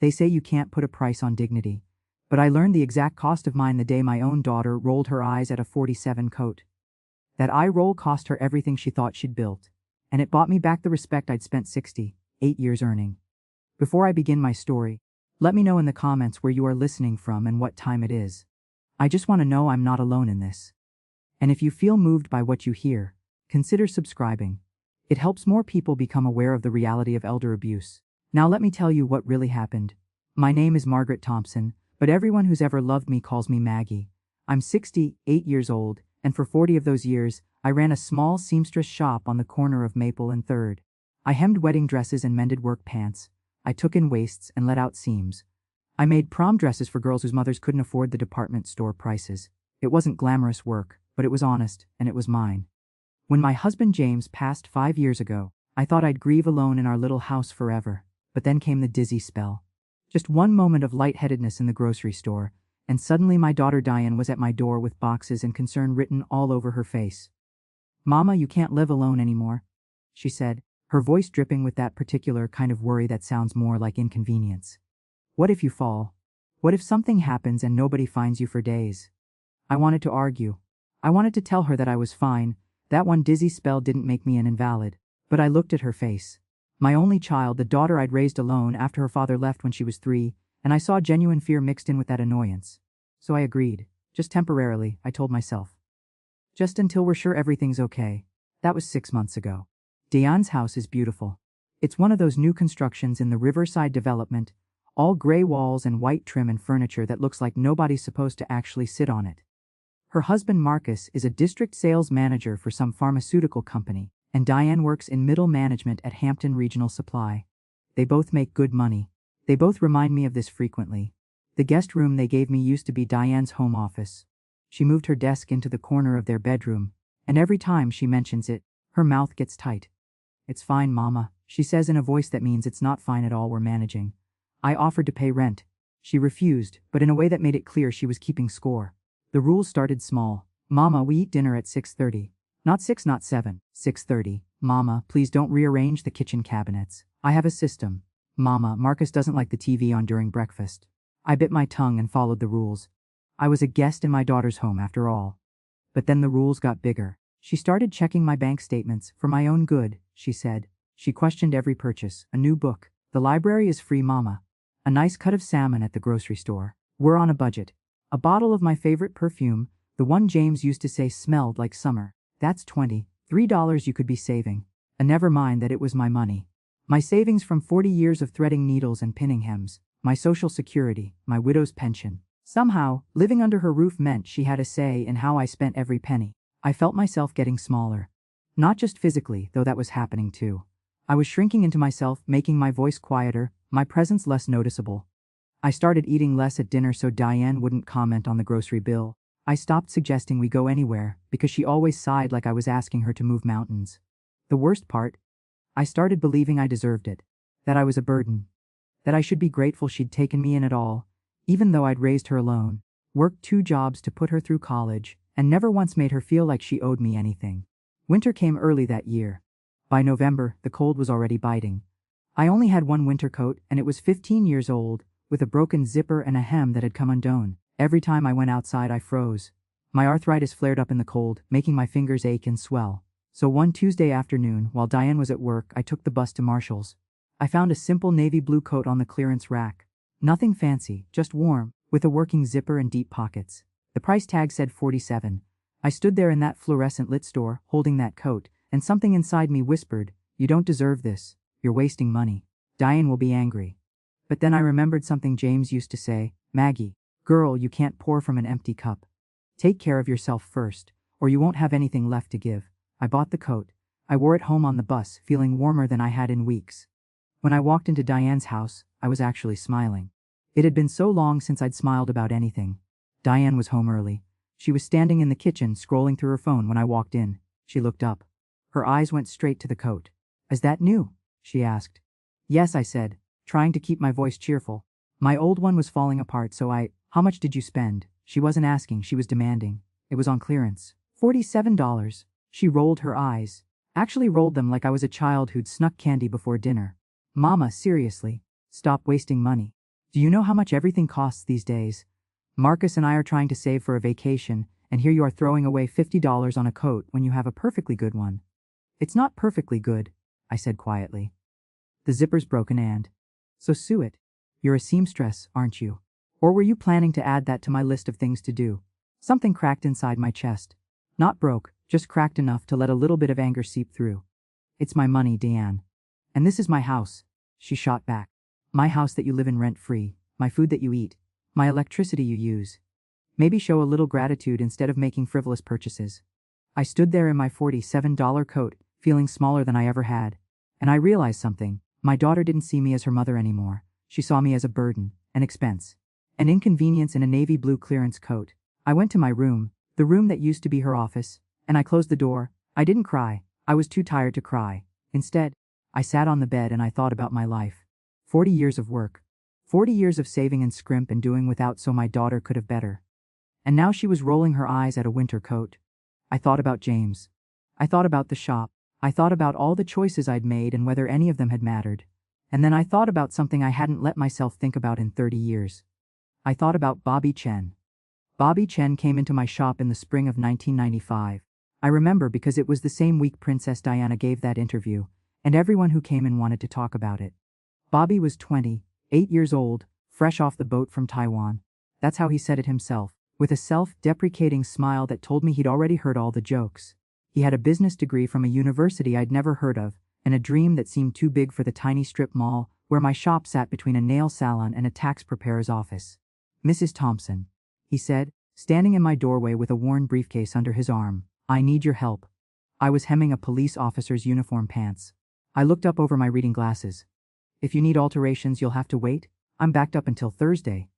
They say you can't put a price on dignity. But I learned the exact cost of mine the day my own daughter rolled her eyes at a 47 coat. That eye roll cost her everything she thought she'd built. And it bought me back the respect I'd spent 8 years earning. Before I begin my story, let me know in the comments where you are listening from and what time it is. I just want to know I'm not alone in this. And if you feel moved by what you hear, consider subscribing. It helps more people become aware of the reality of elder abuse. Now let me tell you what really happened. My name is Margaret Thompson, but everyone who's ever loved me calls me Maggie. I'm 68 years old, and for 40 of those years, I ran a small seamstress shop on the corner of Maple and 3rd. I hemmed wedding dresses and mended work pants. I took in waists and let out seams. I made prom dresses for girls whose mothers couldn't afford the department store prices. It wasn't glamorous work, but it was honest, and it was mine. When my husband James passed 5 years ago, I thought I'd grieve alone in our little house forever, but then came the dizzy spell. Just one moment of lightheadedness in the grocery store, and suddenly my daughter Diane was at my door with boxes and concern written all over her face. "Mama, you can't live alone anymore," she said, her voice dripping with that particular kind of worry that sounds more like inconvenience. "What if you fall? What if something happens and nobody finds you for days?" I wanted to argue. I wanted to tell her that I was fine. That one dizzy spell didn't make me an invalid. But I looked at her face. My only child, the daughter I'd raised alone after her father left when she was 3, and I saw genuine fear mixed in with that annoyance. So I agreed. Just temporarily, I told myself. Just until we're sure everything's okay. That was 6 months ago. Diane's house is beautiful. It's one of those new constructions in the Riverside development, all gray walls and white trim and furniture that looks like nobody's supposed to actually sit on it. Her husband Marcus is a district sales manager for some pharmaceutical company, and Diane works in middle management at Hampton Regional Supply. They both make good money. They both remind me of this frequently. The guest room they gave me used to be Diane's home office. She moved her desk into the corner of their bedroom, and every time she mentions it, her mouth gets tight. "It's fine, Mama," she says in a voice that means it's not fine at all, we're managing. I offered to pay rent. She refused, but in a way that made it clear she was keeping score. The rules started small. "Mama, we eat dinner at 6:30. Not 6, not 7, 6:30. Mama, please don't rearrange the kitchen cabinets. I have a system. Mama, Marcus doesn't like the TV on during breakfast." I bit my tongue and followed the rules. I was a guest in my daughter's home after all. But then the rules got bigger. She started checking my bank statements for my own good, she said. She questioned every purchase, a new book. "The library is free, Mama. A nice cut of salmon at the grocery store. We're on a budget. A bottle of my favorite perfume, the one James used to say smelled like summer. That's $23 you could be saving. And never mind that it was my money. My savings from 40 years of threading needles and pinning hems, my social security, my widow's pension. Somehow, living under her roof meant she had a say in how I spent every penny. I felt myself getting smaller. Not just physically, though that was happening too. I was shrinking into myself, making my voice quieter, my presence less noticeable. I started eating less at dinner so Diane wouldn't comment on the grocery bill. I stopped suggesting we go anywhere, because she always sighed like I was asking her to move mountains. The worst part? I started believing I deserved it. That I was a burden. That I should be grateful she'd taken me in at all, even though I'd raised her alone, worked 2 jobs to put her through college, and never once made her feel like she owed me anything. Winter came early that year. By November, the cold was already biting. I only had one winter coat, and it was 15 years old, with a broken zipper and a hem that had come undone. Every time I went outside, I froze. My arthritis flared up in the cold, making my fingers ache and swell. So one Tuesday afternoon, while Diane was at work, I took the bus to Marshall's. I found a simple navy blue coat on the clearance rack. Nothing fancy, just warm, with a working zipper and deep pockets. The price tag said $47. I stood there in that fluorescent lit store, holding that coat, and something inside me whispered, "You don't deserve this. You're wasting money. Diane will be angry." But then I remembered something James used to say, "Maggie, girl, you can't pour from an empty cup. Take care of yourself first, or you won't have anything left to give." I bought the coat. I wore it home on the bus, feeling warmer than I had in weeks. When I walked into Diane's house, I was actually smiling. It had been so long since I'd smiled about anything. Diane was home early. She was standing in the kitchen, scrolling through her phone when I walked in. She looked up. Her eyes went straight to the coat. "Is that new?" she asked. "Yes," I said, trying to keep my voice cheerful. "My old one was falling apart, so How much did you spend?" She wasn't asking, she was demanding. It was on clearance. $47. She rolled her eyes. Actually rolled them like I was a child who'd snuck candy before dinner. "Mama, seriously. Stop wasting money. Do you know how much everything costs these days? Marcus and I are trying to save for a vacation, and here you are throwing away $50 on a coat when you have a perfectly good one. It's not perfectly good, I said quietly. The zipper's broken and. So sue it. You're a seamstress, aren't you? Or were you planning to add that to my list of things to do? Something cracked inside my chest. Not broke, just cracked enough to let a little bit of anger seep through. It's my money, Deanne. And this is my house, she shot back. My house that you live in rent-free, my food that you eat, my electricity you use. Maybe show a little gratitude instead of making frivolous purchases. I stood there in my $47 coat, feeling smaller than I ever had. And I realized something. My daughter didn't see me as her mother anymore. She saw me as a burden, an expense, an inconvenience in a navy blue clearance coat. I went to my room, the room that used to be her office, and I closed the door. I didn't cry. I was too tired to cry. Instead, I sat on the bed and I thought about my life. 40 years of work. 40 years of saving and scrimp and doing without so my daughter could have better. And now she was rolling her eyes at a winter coat. I thought about James. I thought about the shop. I thought about all the choices I'd made and whether any of them had mattered. And then I thought about something I hadn't let myself think about in 30 years. I thought about Bobby Chen. Bobby Chen came into my shop in the spring of 1995. I remember because it was the same week Princess Diana gave that interview, and everyone who came in wanted to talk about it. Bobby was 28 years old, fresh off the boat from Taiwan. That's how he said it himself, with a self-deprecating smile that told me he'd already heard all the jokes. He had a business degree from a university I'd never heard of, and a dream that seemed too big for the tiny strip mall where my shop sat between a nail salon and a tax preparer's office. Mrs. Thompson, he said, standing in my doorway with a worn briefcase under his arm, I need your help. I was hemming a police officer's uniform pants. I looked up over my reading glasses. If you need alterations, you'll have to wait. I'm backed up until Thursday.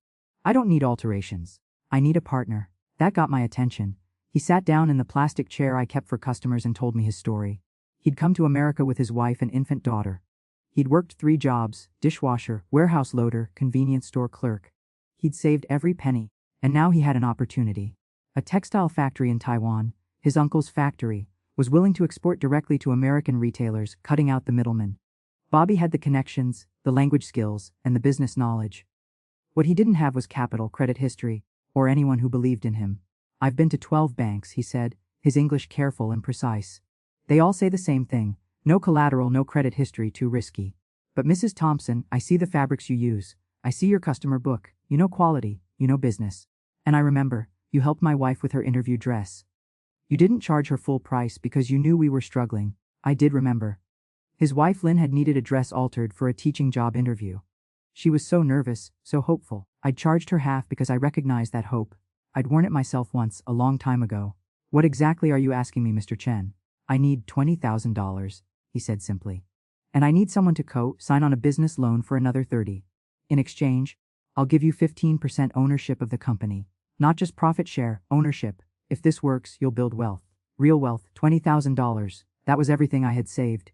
I don't need alterations. I need a partner. That got my attention. He sat down in the plastic chair I kept for customers and told me his story. He'd come to America with his wife and infant daughter. He'd worked 3 jobs, dishwasher, warehouse loader, convenience store clerk. He'd saved every penny, and now he had an opportunity. A textile factory in Taiwan, his uncle's factory, was willing to export directly to American retailers, cutting out the middleman. Bobby had the connections, the language skills, and the business knowledge. What he didn't have was capital, credit history, or anyone who believed in him. I've been to 12 banks, he said, his English careful and precise. They all say the same thing. No collateral, no credit history, too risky. But Mrs. Thompson, I see the fabrics you use. I see your customer book. You know quality, you know business. And I remember, you helped my wife with her interview dress. You didn't charge her full price because you knew we were struggling. I did remember. His wife Lynn had needed a dress altered for a teaching job interview. She was so nervous, so hopeful. I'd charged her half because I recognized that hope. I'd worn it myself once, a long time ago. What exactly are you asking me, Mr. Chen? I need $20,000, he said simply. And I need someone to co-sign on a business loan for another 30. In exchange, I'll give you 15% ownership of the company. Not just profit share, ownership. If this works, you'll build wealth. Real wealth, $20,000. That was everything I had saved.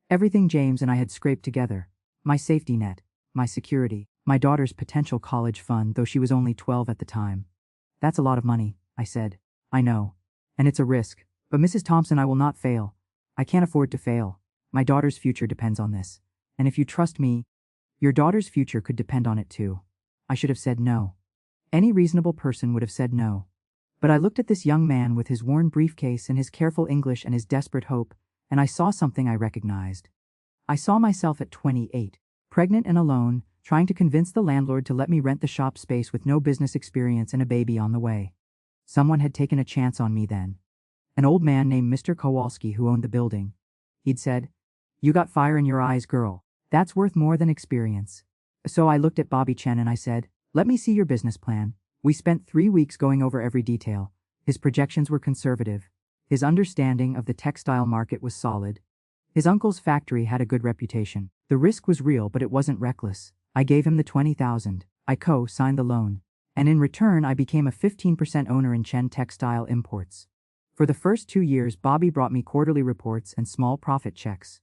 Everything James and I had scraped together. My safety net, my security, my daughter's potential college fund, though she was only 12 at the time. That's a lot of money, I said. I know. And it's a risk. But Mrs. Thompson, I will not fail. I can't afford to fail. My daughter's future depends on this. And if you trust me, your daughter's future could depend on it too. I should have said no. Any reasonable person would have said no. But I looked at this young man with his worn briefcase and his careful English and his desperate hope, and I saw something I recognized. I saw myself at 28, pregnant and alone, trying to convince the landlord to let me rent the shop space with no business experience and a baby on the way. Someone had taken a chance on me then. An old man named Mr. Kowalski who owned the building. He'd said, "You got fire in your eyes, girl. That's worth more than experience." So I looked at Bobby Chen and I said, "Let me see your business plan." We spent 3 weeks going over every detail. His projections were conservative. His understanding of the textile market was solid. His uncle's factory had a good reputation. The risk was real, but it wasn't reckless. I gave him the $20,000. I co-signed the loan. And in return, I became a 15% owner in Chen Textile Imports. For the first 2 years, Bobby brought me quarterly reports and small profit checks.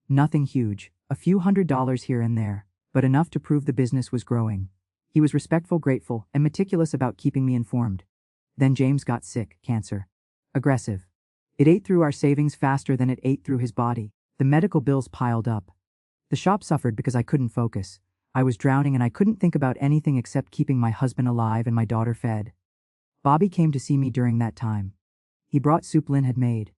Nothing huge, a few $100s here and there, but enough to prove the business was growing. He was respectful, grateful, and meticulous about keeping me informed. Then James got sick, cancer. Aggressive. It ate through our savings faster than it ate through his body. The medical bills piled up. The shop suffered because I couldn't focus. I was drowning and I couldn't think about anything except keeping my husband alive and my daughter fed. Bobby came to see me during that time. He brought soup Lynn had made.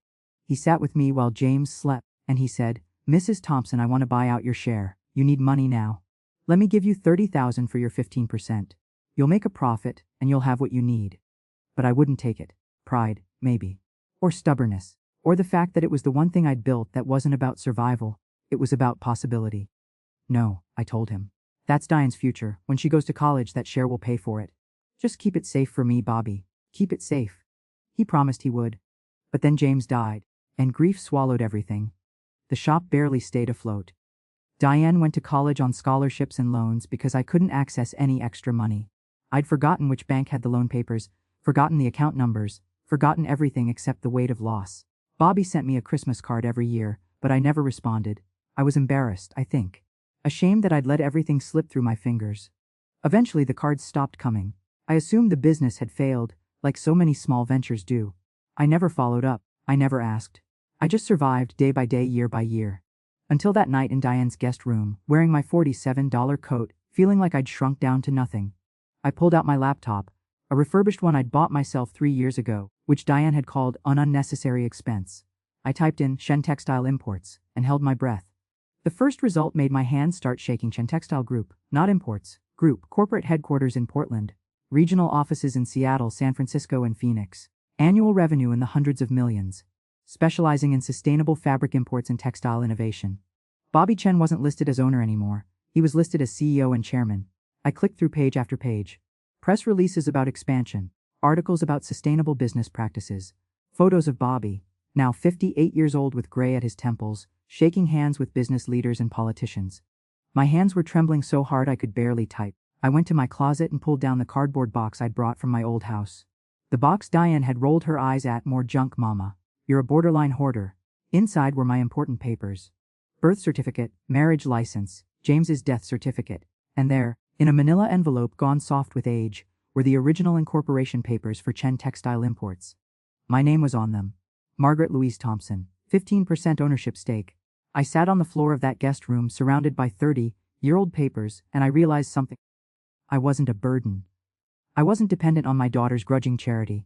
He sat with me while James slept, and he said, "Mrs. Thompson, I want to buy out your share. You need money now. Let me give you $30,000 for your 15%. You'll make a profit, and you'll have what you need." But I wouldn't take it. Pride, maybe. Or stubbornness. Or the fact that it was the one thing I'd built that wasn't about survival. It was about possibility. "No," I told him. "That's Diane's future. When she goes to college, that share will pay for it. Just keep it safe for me, Bobby. Keep it safe." He promised he would. But then James died, and grief swallowed everything. The shop barely stayed afloat. Diane went to college on scholarships and loans because I couldn't access any extra money. I'd forgotten which bank had the loan papers, forgotten the account numbers, forgotten everything except the weight of loss. Bobby sent me a Christmas card every year, but I never responded. I was embarrassed, I think. Ashamed that I'd let everything slip through my fingers. Eventually the cards stopped coming. I assumed the business had failed, like so many small ventures do. I never followed up. I never asked. I just survived day by day, year by year. Until that night in Diane's guest room, wearing my $47 coat, feeling like I'd shrunk down to nothing. I pulled out my laptop, a refurbished one I'd bought myself 3 years ago, which Diane had called an unnecessary expense. I typed in Shen Textile Imports and held my breath. The first result made my hands start shaking. Shen Textile Group, not Imports. Group, corporate headquarters in Portland. Regional offices in Seattle, San Francisco, and Phoenix. Annual revenue in the hundreds of millions. Specializing in sustainable fabric imports and textile innovation. Bobby Chen wasn't listed as owner anymore. He was listed as CEO and chairman. I clicked through page after page. Press releases about expansion. Articles about sustainable business practices. Photos of Bobby, now 58 years old with gray at his temples, shaking hands with business leaders and politicians. My hands were trembling so hard I could barely type. I went to my closet and pulled down the cardboard box I'd brought from my old house. The box Diane had rolled her eyes at. "More junk, Mama. You're a borderline hoarder." Inside were my important papers. Birth certificate, marriage license, James's death certificate, and there, in a manila envelope gone soft with age, were the original incorporation papers for Chen Textile Imports. My name was on them. Margaret Louise Thompson, 15% ownership stake. I sat on the floor of that guest room surrounded by 30-year-old papers, and I realized something. I wasn't a burden. I wasn't dependent on my daughter's grudging charity.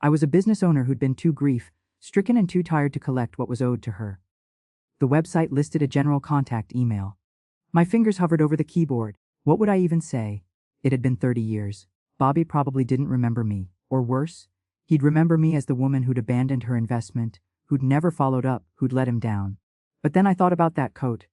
I was a business owner who'd been too grief-stricken and too tired to collect what was owed to her. The website listed a general contact email. My fingers hovered over the keyboard. What would I even say? It had been 30 years. Bobby probably didn't remember me, or worse, he'd remember me as the woman who'd abandoned her investment, who'd never followed up, who'd let him down. But then I thought about that coat.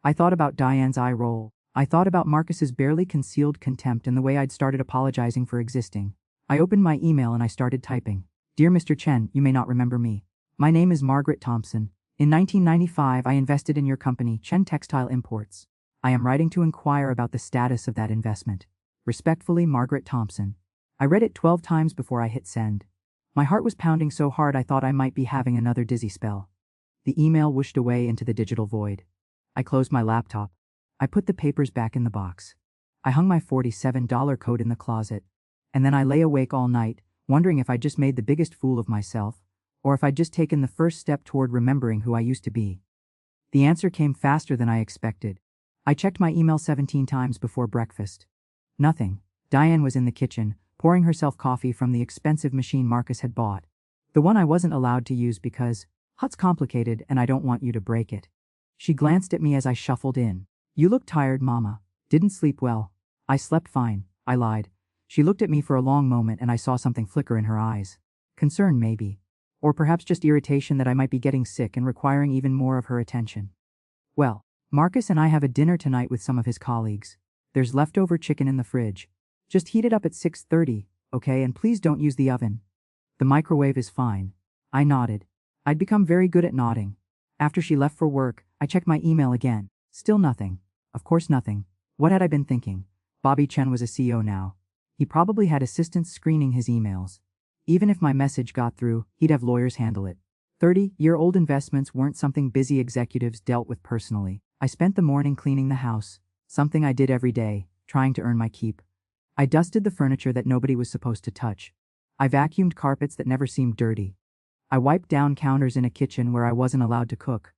I thought about Diane's eye roll. I thought about Marcus's barely concealed contempt and the way I'd started apologizing for existing. I opened my email and I started typing. "Dear Mr. Chen, you may not remember me. My name is Margaret Thompson. In 1995 I invested in your company, Chen Textile Imports. I am writing to inquire about the status of that investment. Respectfully, Margaret Thompson." I read it 12 times before I hit send. My heart was pounding so hard I thought I might be having another dizzy spell. The email whooshed away into the digital void. I closed my laptop. I put the papers back in the box. I hung my $47 coat in the closet. And then I lay awake all night, wondering if I'd just made the biggest fool of myself, or if I'd just taken the first step toward remembering who I used to be. The answer came faster than I expected. I checked my email 17 times before breakfast. Nothing. Diane was in the kitchen, pouring herself coffee from the expensive machine Marcus had bought. The one I wasn't allowed to use because, "Hot's complicated and I don't want you to break it." She glanced at me as I shuffled in. "You look tired, Mama. Didn't sleep well." "I slept fine," I lied. She looked at me for a long moment and I saw something flicker in her eyes. Concern, maybe. Or perhaps just irritation that I might be getting sick and requiring even more of her attention. "Well, Marcus and I have a dinner tonight with some of his colleagues. There's leftover chicken in the fridge. Just heat it up at 6:30, okay, and please don't use the oven. The microwave is fine." I nodded. I'd become very good at nodding. After she left for work, I checked my email again. Still nothing. Of course nothing. What had I been thinking? Bobby Chen was a CEO now. He probably had assistants screening his emails. Even if my message got through, he'd have lawyers handle it. 30-year-old investments weren't something busy executives dealt with personally. I spent the morning cleaning the house, something I did every day, trying to earn my keep. I dusted the furniture that nobody was supposed to touch. I vacuumed carpets that never seemed dirty. I wiped down counters in a kitchen where I wasn't allowed to cook.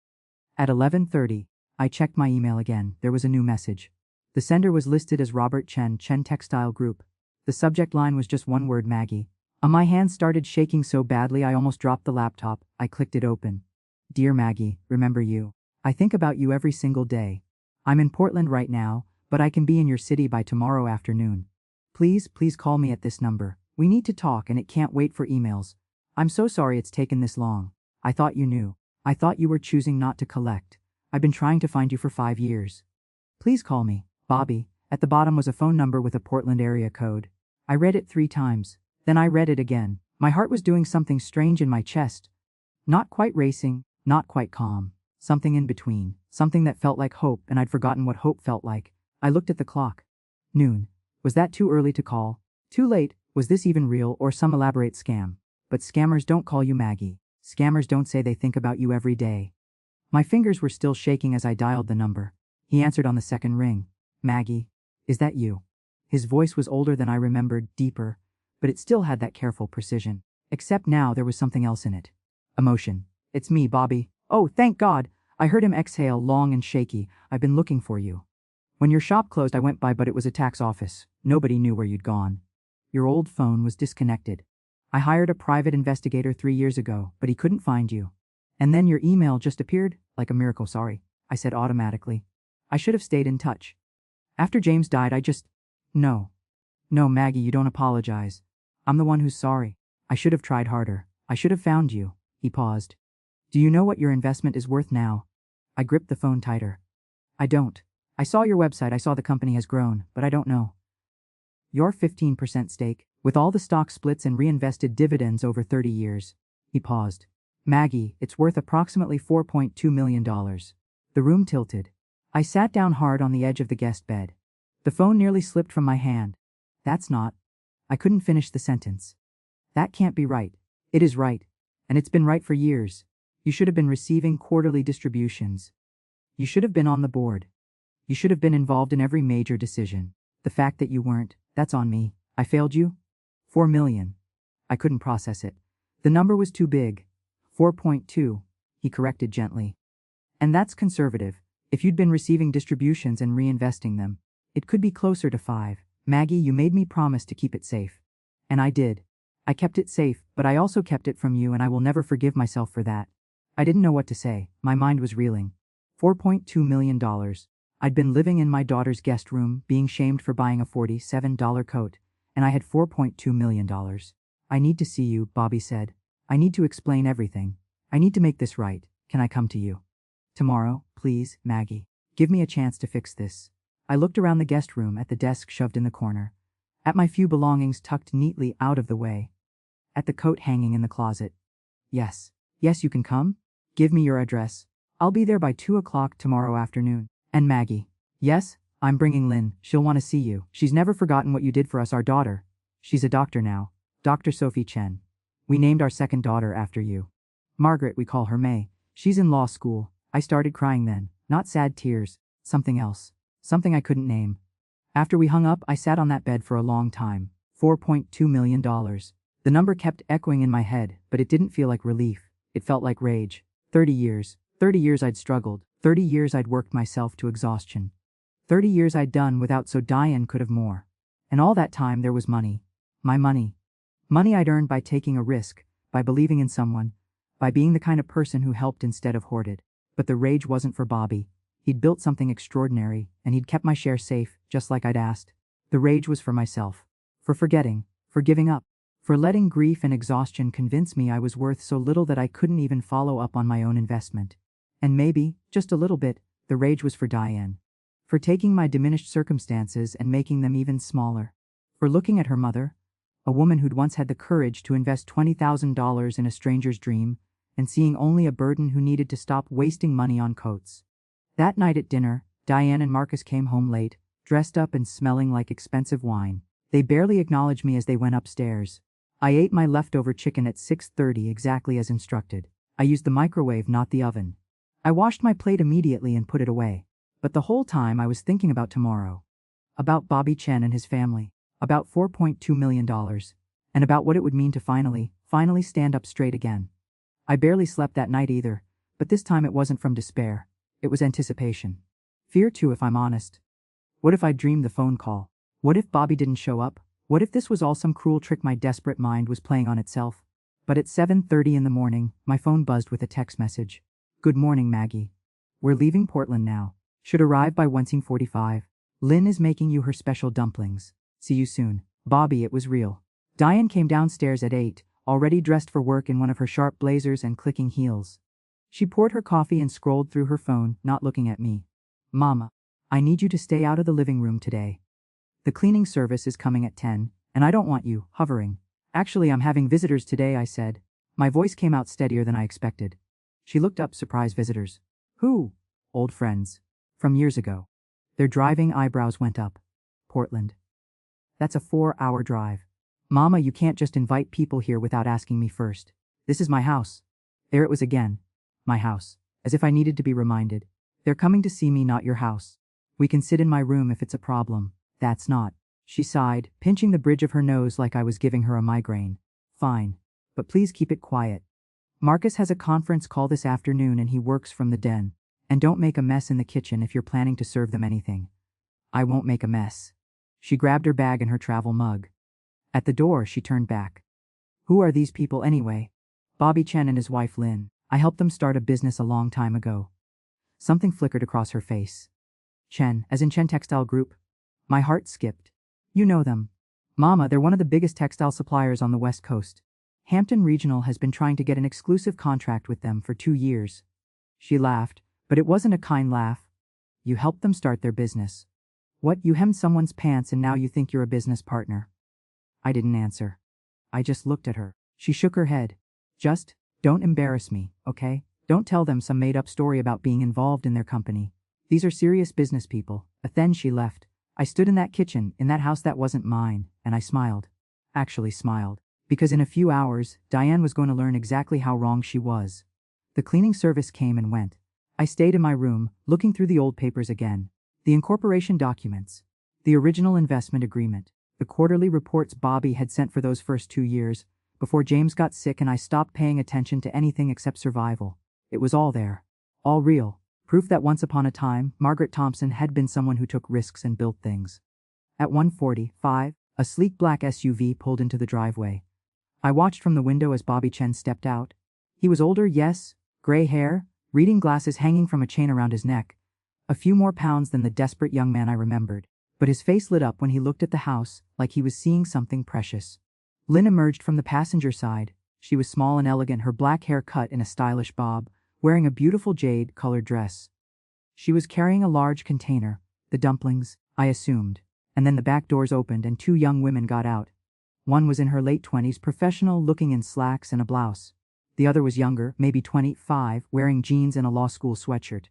At 11:30, I checked my email again. There was a new message. The sender was listed as Robert Chen Textile Group. The subject line was just one word, Maggie. My hands started shaking so badly I almost dropped the laptop. I clicked it open. Dear Maggie, remember you. I think about you every single day. I'm in Portland right now, but I can be in your city by tomorrow afternoon. Please call me at this number. We need to talk and it can't wait for emails. I'm so sorry it's taken this long. I thought you knew. I thought you were choosing not to collect. I've been trying to find you for 5 years. Please call me, Bobby. At the bottom was a phone number with a Portland area code. I read it 3 times. Then I read it again. My heart was doing something strange in my chest. Not quite racing, not quite calm. Something in between. Something that felt like hope, and I'd forgotten what hope felt like. I looked at the clock. Noon. Was that too early to call? Too late? Was this even real or some elaborate scam? But scammers don't call you Maggie. Scammers don't say they think about you every day. My fingers were still shaking as I dialed the number. He answered on the second ring. Maggie, is that you? His voice was older than I remembered, deeper, but it still had that careful precision. Except now there was something else in it. Emotion. It's me, Bobby. Oh, thank God. I heard him exhale, long and shaky. I've been looking for you. When your shop closed I went by, but it was a tax office. Nobody knew where you'd gone. Your old phone was disconnected. I hired a private investigator 3 years ago, but he couldn't find you. And then your email just appeared, like a miracle. Sorry, I said automatically. I should have stayed in touch. After James died I just... No, Maggie, you don't apologize. I'm the one who's sorry. I should have tried harder. I should have found you. He paused. Do you know what your investment is worth now? I gripped the phone tighter. I don't. I saw your website, I saw the company has grown, but I don't know. Your 15% stake, with all the stock splits and reinvested dividends over 30 years. He paused. Maggie, it's worth approximately $4.2 million. The room tilted. I sat down hard on the edge of the guest bed. The phone nearly slipped from my hand. That's not. I couldn't finish the sentence. That can't be right. It is right. And it's been right for years. You should have been receiving quarterly distributions. You should have been on the board. You should have been involved in every major decision. The fact that you weren't, that's on me. I failed you? 4 million. I couldn't process it. The number was too big. 4.2, he corrected gently. And that's conservative. If you'd been receiving distributions and reinvesting them, it could be closer to 5. Maggie, you made me promise to keep it safe. And I did. I kept it safe, but I also kept it from you, and I will never forgive myself for that. I didn't know what to say. My mind was reeling. $4.2 million. I'd been living in my daughter's guest room, being shamed for buying a $47 coat, and I had $4.2 million. I need to see you, Bobby said. I need to explain everything. I need to make this right. Can I come to you? Tomorrow, please, Maggie. Give me a chance to fix this. I looked around the guest room at the desk shoved in the corner, at my few belongings tucked neatly out of the way, at the coat hanging in the closet. Yes, you can come. Give me your address. I'll be there by 2 o'clock tomorrow afternoon. And Maggie. Yes, I'm bringing Lynn. She'll want to see you. She's never forgotten what you did for us, our daughter. She's a doctor now. Dr. Sophie Chen. We named our second daughter after you. Margaret, we call her May. She's in law school. I started crying then. Not sad tears. Something else. Something I couldn't name. After we hung up, I sat on that bed for a long time. $4.2 million. The number kept echoing in my head, but it didn't feel like relief. It felt like rage. 30 years. 30 years I'd struggled. 30 years I'd worked myself to exhaustion. 30 years I'd done without, so Diane could have more. And all that time there was money. My money. Money I'd earned by taking a risk, by believing in someone, by being the kind of person who helped instead of hoarded. But the rage wasn't for Bobby. He'd built something extraordinary, and he'd kept my share safe, just like I'd asked. The rage was for myself. For forgetting. For giving up. For letting grief and exhaustion convince me I was worth so little that I couldn't even follow up on my own investment. And maybe, just a little bit, the rage was for Diane. For taking my diminished circumstances and making them even smaller. For looking at her mother, a woman who'd once had the courage to invest $20,000 in a stranger's dream, and seeing only a burden who needed to stop wasting money on coats. That night at dinner, Diane and Marcus came home late, dressed up and smelling like expensive wine. They barely acknowledged me as they went upstairs. I ate my leftover chicken at 6:30 exactly as instructed. I used the microwave, not the oven. I washed my plate immediately and put it away. But the whole time I was thinking about tomorrow. About Bobby Chen and his family. About $4.2 million. And about what it would mean to finally stand up straight again. I barely slept that night either, but this time it wasn't from despair. It was anticipation. Fear too, if I'm honest. What if I dreamed the phone call? What if Bobby didn't show up? What if this was all some cruel trick my desperate mind was playing on itself? But at 7:30 in the morning, my phone buzzed with a text message. Good morning, Maggie. We're leaving Portland now. Should arrive by 1:45. Lynn is making you her special dumplings. See you soon. Bobby, it was real. Diane came downstairs at 8, already dressed for work in one of her sharp blazers and clicking heels. She poured her coffee and scrolled through her phone, not looking at me. Mama, I need you to stay out of the living room today. The cleaning service is coming at 10, and I don't want you hovering. Actually, I'm having visitors today, I said. My voice came out steadier than I expected. She looked up, surprised visitors. Who? Old friends. From years ago. Their driving eyebrows went up. Portland. That's a 4-hour drive. Mama, you can't just invite people here without asking me first. This is my house. There it was again. My house. As if I needed to be reminded. They're coming to see me, not your house. We can sit in my room if it's a problem. That's not. She sighed, pinching the bridge of her nose like I was giving her a migraine. Fine. But please keep it quiet. Marcus has a conference call this afternoon and he works from the den. And don't make a mess in the kitchen if you're planning to serve them anything. I won't make a mess. She grabbed her bag and her travel mug. At the door, she turned back. Who are these people anyway? Bobby Chen and his wife Lynn. I helped them start a business a long time ago. Something flickered across her face. Chen, as in Chen Textile Group? My heart skipped. You know them. Mama, they're one of the biggest textile suppliers on the West Coast. Hampton Regional has been trying to get an exclusive contract with them for 2 years. She laughed, but it wasn't a kind laugh. You helped them start their business. What, you hemmed someone's pants and now you think you're a business partner? I didn't answer. I just looked at her. She shook her head. Just, don't embarrass me, okay? Don't tell them some made-up story about being involved in their company. These are serious business people. Then she left. I stood in that kitchen, in that house that wasn't mine, and I smiled. Actually smiled. Because in a few hours, Diane was going to learn exactly how wrong she was. The cleaning service came and went. I stayed in my room, looking through the old papers again. The incorporation documents. The original investment agreement. The quarterly reports Bobby had sent for those first 2 years, before James got sick and I stopped paying attention to anything except survival. It was all there. All real. Proof that once upon a time, Margaret Thompson had been someone who took risks and built things. At 1:45, a sleek black SUV pulled into the driveway. I watched from the window as Bobby Chen stepped out. He was older, yes, gray hair, reading glasses hanging from a chain around his neck. A few more pounds than the desperate young man I remembered. But his face lit up when he looked at the house, like he was seeing something precious. Lynn emerged from the passenger side. She was small and elegant, her black hair cut in a stylish bob, wearing a beautiful jade-colored dress. She was carrying a large container, the dumplings, I assumed, and then the back doors opened and 2 young women got out. One was in her late 20s, professional, looking in slacks and a blouse. The other was younger, maybe 25, wearing jeans and a law school sweatshirt.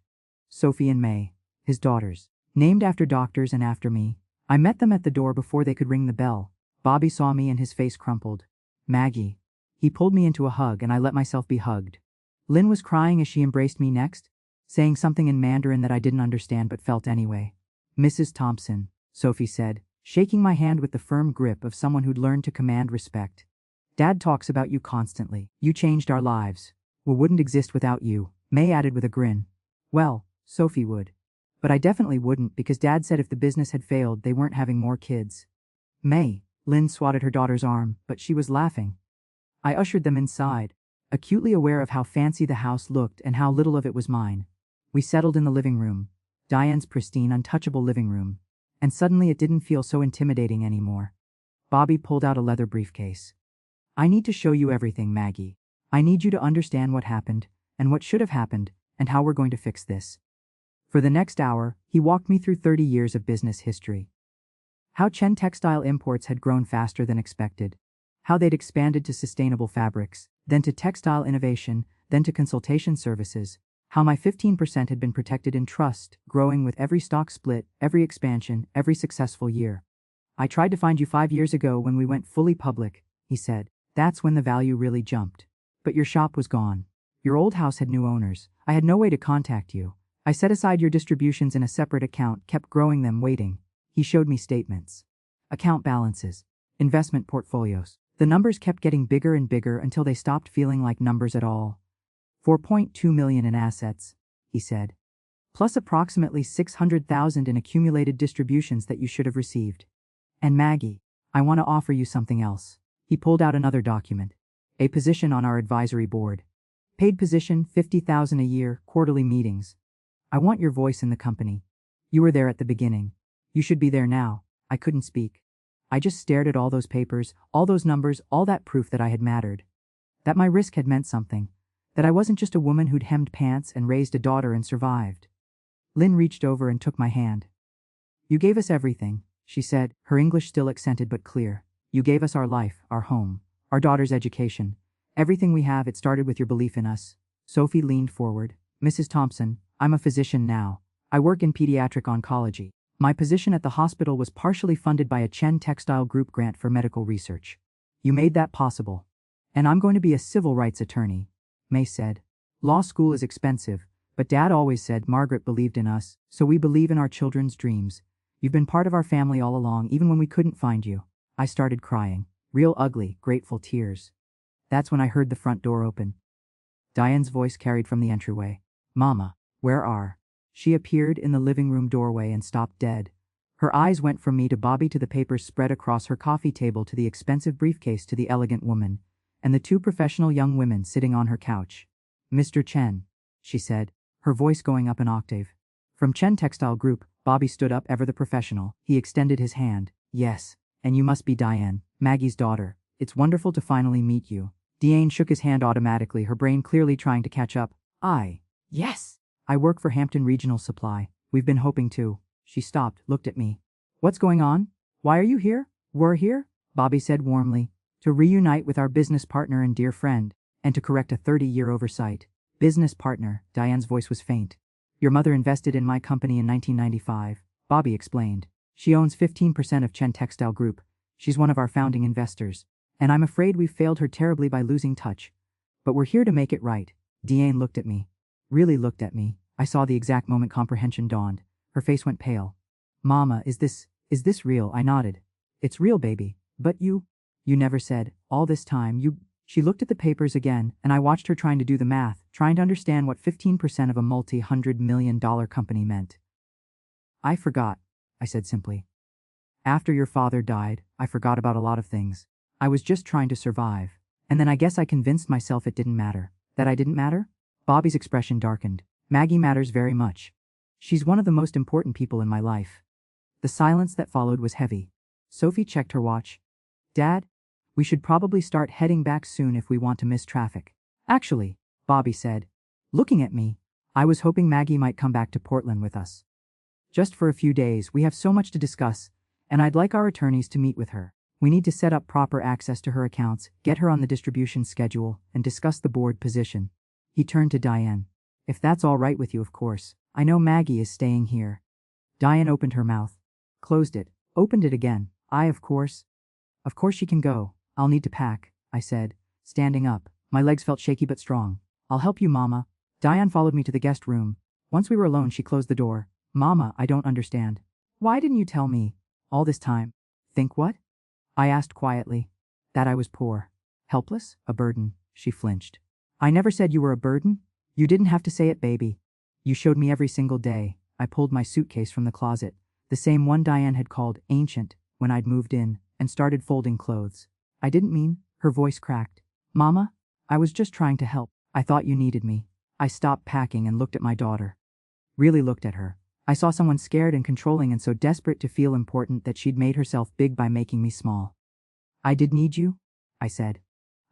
Sophie and May, his daughters, named after doctors and after me. I met them at the door before they could ring the bell. Bobby saw me and his face crumpled. Maggie. He pulled me into a hug and I let myself be hugged. Lynn was crying as she embraced me next, saying something in Mandarin that I didn't understand but felt anyway. Mrs. Thompson, Sophie said, shaking my hand with the firm grip of someone who'd learned to command respect. Dad talks about you constantly. You changed our lives. We wouldn't exist without you, May added with a grin. Well, Sophie would. But I definitely wouldn't because Dad said if the business had failed they weren't having more kids. May, Lynn swatted her daughter's arm, but she was laughing. I ushered them inside, acutely aware of how fancy the house looked and how little of it was mine. We settled in the living room, Diane's pristine, untouchable living room, and suddenly it didn't feel so intimidating anymore. Bobby pulled out a leather briefcase. I need to show you everything, Maggie. I need you to understand what happened, and what should have happened, and how we're going to fix this. For the next hour, he walked me through 30 years of business history. How Chen Textile Imports had grown faster than expected. How they'd expanded to sustainable fabrics, then to textile innovation, then to consultation services. How my 15% had been protected in trust, growing with every stock split, every expansion, every successful year. I tried to find you 5 years ago when we went fully public, he said. That's when the value really jumped. But your shop was gone. Your old house had new owners. I had no way to contact you. I set aside your distributions in a separate account, kept growing them, waiting. He showed me statements. Account balances. Investment portfolios. The numbers kept getting bigger and bigger until they stopped feeling like numbers at all. 4.2 million in assets, he said. plus approximately 600,000 in accumulated distributions that you should have received. And Maggie, I want to offer you something else. He pulled out another document. A position on our advisory board. Paid position, 50,000 a year, quarterly meetings. I want your voice in the company. You were there at the beginning. You should be there now. I couldn't speak. I just stared at all those papers, all those numbers, all that proof that I had mattered. That my risk had meant something. That I wasn't just a woman who'd hemmed pants and raised a daughter and survived. Lynn reached over and took my hand. You gave us everything, she said, her English still accented but clear. You gave us our life, our home, our daughter's education. Everything we have, it started with your belief in us. Sophie leaned forward. Mrs. Thompson, I'm a physician now. I work in pediatric oncology. My position at the hospital was partially funded by a Chen Textile Group grant for medical research. You made that possible. And I'm going to be a civil rights attorney, May said. Law school is expensive, but Dad always said Margaret believed in us, so we believe in our children's dreams. You've been part of our family all along, even when we couldn't find you. I started crying. Real ugly, grateful tears. That's when I heard the front door open. Diane's voice carried from the entryway. Mama, where are? She appeared in the living room doorway and stopped dead. Her eyes went from me to Bobby to the papers spread across her coffee table to the expensive briefcase to the elegant woman, and the two professional young women sitting on her couch. Mr. Chen, she said, her voice going up an octave. From Chen Textile Group, Bobby stood up, ever the professional. He extended his hand. Yes, and you must be Diane, Maggie's daughter. It's wonderful to finally meet you. Diane shook his hand automatically, her brain clearly trying to catch up. Yes. I work for Hampton Regional Supply. We've been hoping to. She stopped, looked at me. What's going on? Why are you here? We're here, Bobby said warmly. To reunite with our business partner and dear friend, and to correct a 30-year oversight. Business partner, Diane's voice was faint. Your mother invested in my company in 1995, Bobby explained. She owns 15% of Chen Textile Group. She's one of our founding investors. And I'm afraid we've failed her terribly by losing touch. But we're here to make it right. Diane looked at me. Really looked at me. I saw the exact moment comprehension dawned. Her face went pale. Mama, is this real? I nodded. It's real, baby. But you never said, all this time, She looked at the papers again, and I watched her trying to do the math, trying to understand what 15% of a multi-hundred-million-dollar company meant. I forgot, I said simply. After your father died, I forgot about a lot of things. I was just trying to survive. And then I guess I convinced myself it didn't matter. That I didn't matter? Bobby's expression darkened. Maggie matters very much. She's one of the most important people in my life. The silence that followed was heavy. Sophie checked her watch. Dad? We should probably start heading back soon if we want to miss traffic. Actually, Bobby said, looking at me, I was hoping Maggie might come back to Portland with us. Just for a few days, we have so much to discuss, and I'd like our attorneys to meet with her. We need to set up proper access to her accounts, get her on the distribution schedule, and discuss the board position. He turned to Diane. If that's all right with you, of course. I know Maggie is staying here. Diane opened her mouth, closed it, opened it again. Of course she can go. I'll need to pack, I said, standing up. My legs felt shaky but strong. I'll help you, Mama. Diane followed me to the guest room. Once we were alone, she closed the door. Mama, I don't understand. Why didn't you tell me all this time? Think what? I asked quietly. That I was poor. Helpless? A burden. She flinched. I never said you were a burden. You didn't have to say it, baby. You showed me every single day. I pulled my suitcase from the closet, the same one Diane had called ancient, when I'd moved in, and started folding clothes. I didn't mean, her voice cracked. Mama, I was just trying to help. I thought you needed me. I stopped packing and looked at my daughter. Really looked at her. I saw someone scared and controlling and so desperate to feel important that she'd made herself big by making me small. I did need you, I said.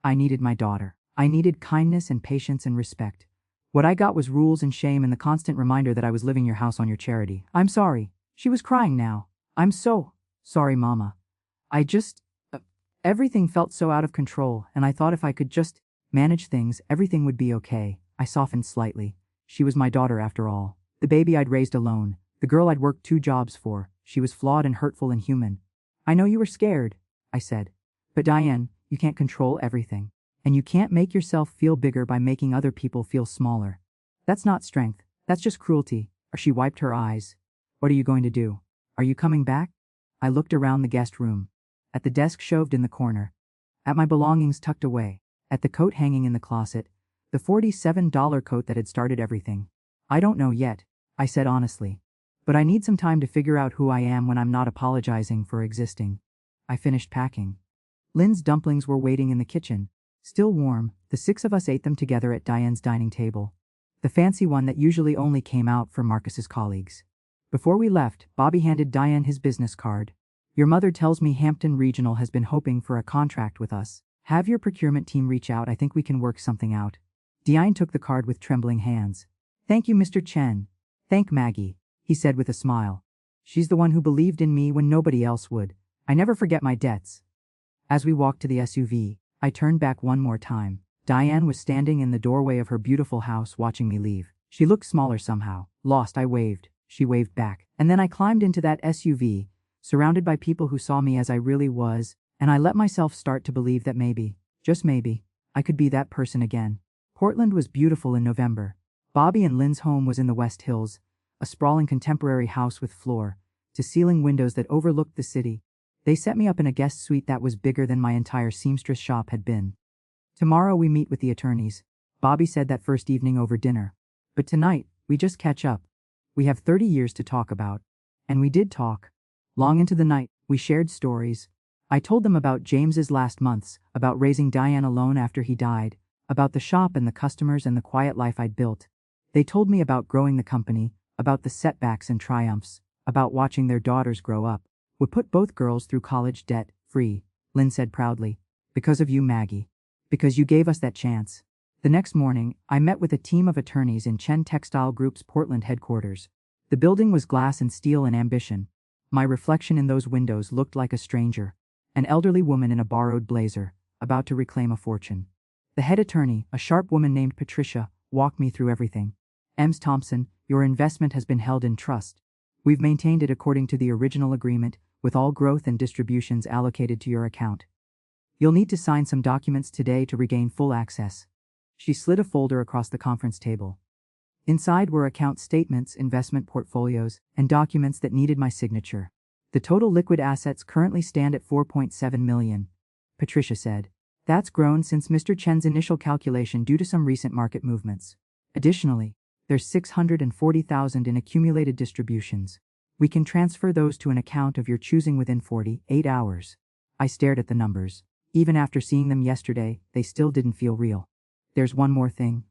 I needed my daughter. I needed kindness and patience and respect. What I got was rules and shame and the constant reminder that I was living your house on your charity. I'm sorry. She was crying now. I'm so sorry, Mama. Everything felt so out of control, and I thought if I could just manage things, everything would be okay. I softened slightly. She was my daughter after all. The baby I'd raised alone. The girl I'd worked 2 jobs for. She was flawed and hurtful and human. I know you were scared, I said. But Diane, you can't control everything. And you can't make yourself feel bigger by making other people feel smaller. That's not strength. That's just cruelty. She wiped her eyes. What are you going to do? Are you coming back? I looked around the guest room. At the desk shoved in the corner. At my belongings tucked away. At the coat hanging in the closet. The $47 coat that had started everything. I don't know yet. I said honestly. But I need some time to figure out who I am when I'm not apologizing for existing. I finished packing. Lynn's dumplings were waiting in the kitchen. Still warm, the six of us ate them together at Diane's dining table. The fancy one that usually only came out for Marcus's colleagues. Before we left, Bobby handed Diane his business card. Your mother tells me Hampton Regional has been hoping for a contract with us. Have your procurement team reach out. I think we can work something out. Diane took the card with trembling hands. Thank you, Mr. Chen. Thank Maggie, he said with a smile. She's the one who believed in me when nobody else would. I never forget my debts. As we walked to the SUV, I turned back one more time. Diane was standing in the doorway of her beautiful house watching me leave. She looked smaller somehow. Lost, I waved. She waved back. And then I climbed into that SUV, surrounded by people who saw me as I really was, and I let myself start to believe that maybe, just maybe, I could be that person again. Portland was beautiful in November. Bobby and Lynn's home was in the West Hills, a sprawling contemporary house with floor-to-ceiling windows that overlooked the city. They set me up in a guest suite that was bigger than my entire seamstress shop had been. Tomorrow we meet with the attorneys, Bobby said that first evening over dinner. But tonight, we just catch up. We have 30 years to talk about. And we did talk. Long into the night, we shared stories. I told them about James's last months, about raising Diane alone after he died, about the shop and the customers and the quiet life I'd built. They told me about growing the company, about the setbacks and triumphs, about watching their daughters grow up. We put both girls through college debt-free, Lynn said proudly. Because of you, Maggie. Because you gave us that chance. The next morning, I met with a team of attorneys in Chen Textile Group's Portland headquarters. The building was glass and steel and ambition. My reflection in those windows looked like a stranger, an elderly woman in a borrowed blazer, about to reclaim a fortune. The head attorney, a sharp woman named Patricia, walked me through everything. Ms. Thompson, your investment has been held in trust. We've maintained it according to the original agreement, with all growth and distributions allocated to your account. You'll need to sign some documents today to regain full access. She slid a folder across the conference table. Inside were account statements, investment portfolios, and documents that needed my signature. The total liquid assets currently stand at $4.7 million, Patricia said. That's grown since Mr. Chen's initial calculation due to some recent market movements. Additionally, there's $640,000 in accumulated distributions. We can transfer those to an account of your choosing within 48 hours. I stared at the numbers. Even after seeing them yesterday, they still didn't feel real. There's one more thing,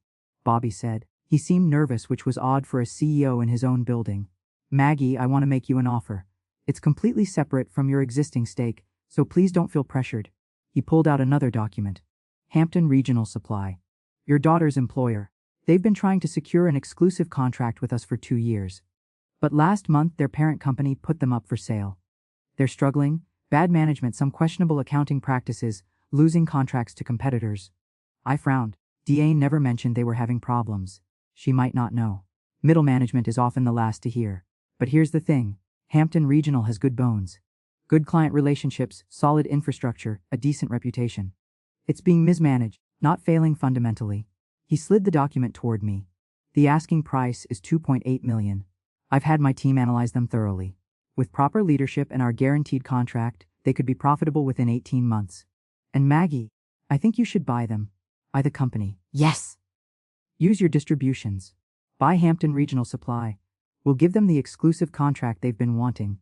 Bobby said. He seemed nervous, which was odd for a CEO in his own building. Maggie, I want to make you an offer. It's completely separate from your existing stake, so please don't feel pressured. He pulled out another document. Hampton Regional Supply. Your daughter's employer. They've been trying to secure an exclusive contract with us for 2 years. But last month their parent company put them up for sale. They're struggling, bad management, some questionable accounting practices, losing contracts to competitors. I frowned. Diane never mentioned they were having problems. She might not know. Middle management is often the last to hear. But here's the thing. Hampton Regional has good bones. Good client relationships, solid infrastructure, a decent reputation. It's being mismanaged, not failing fundamentally. He slid the document toward me. The asking price is $2.8 million. I've had my team analyze them thoroughly. With proper leadership and our guaranteed contract, they could be profitable within 18 months. And Maggie, I think you should buy them. Buy the company. Yes! Use your distributions. Buy Hampton Regional Supply. We'll give them the exclusive contract they've been wanting.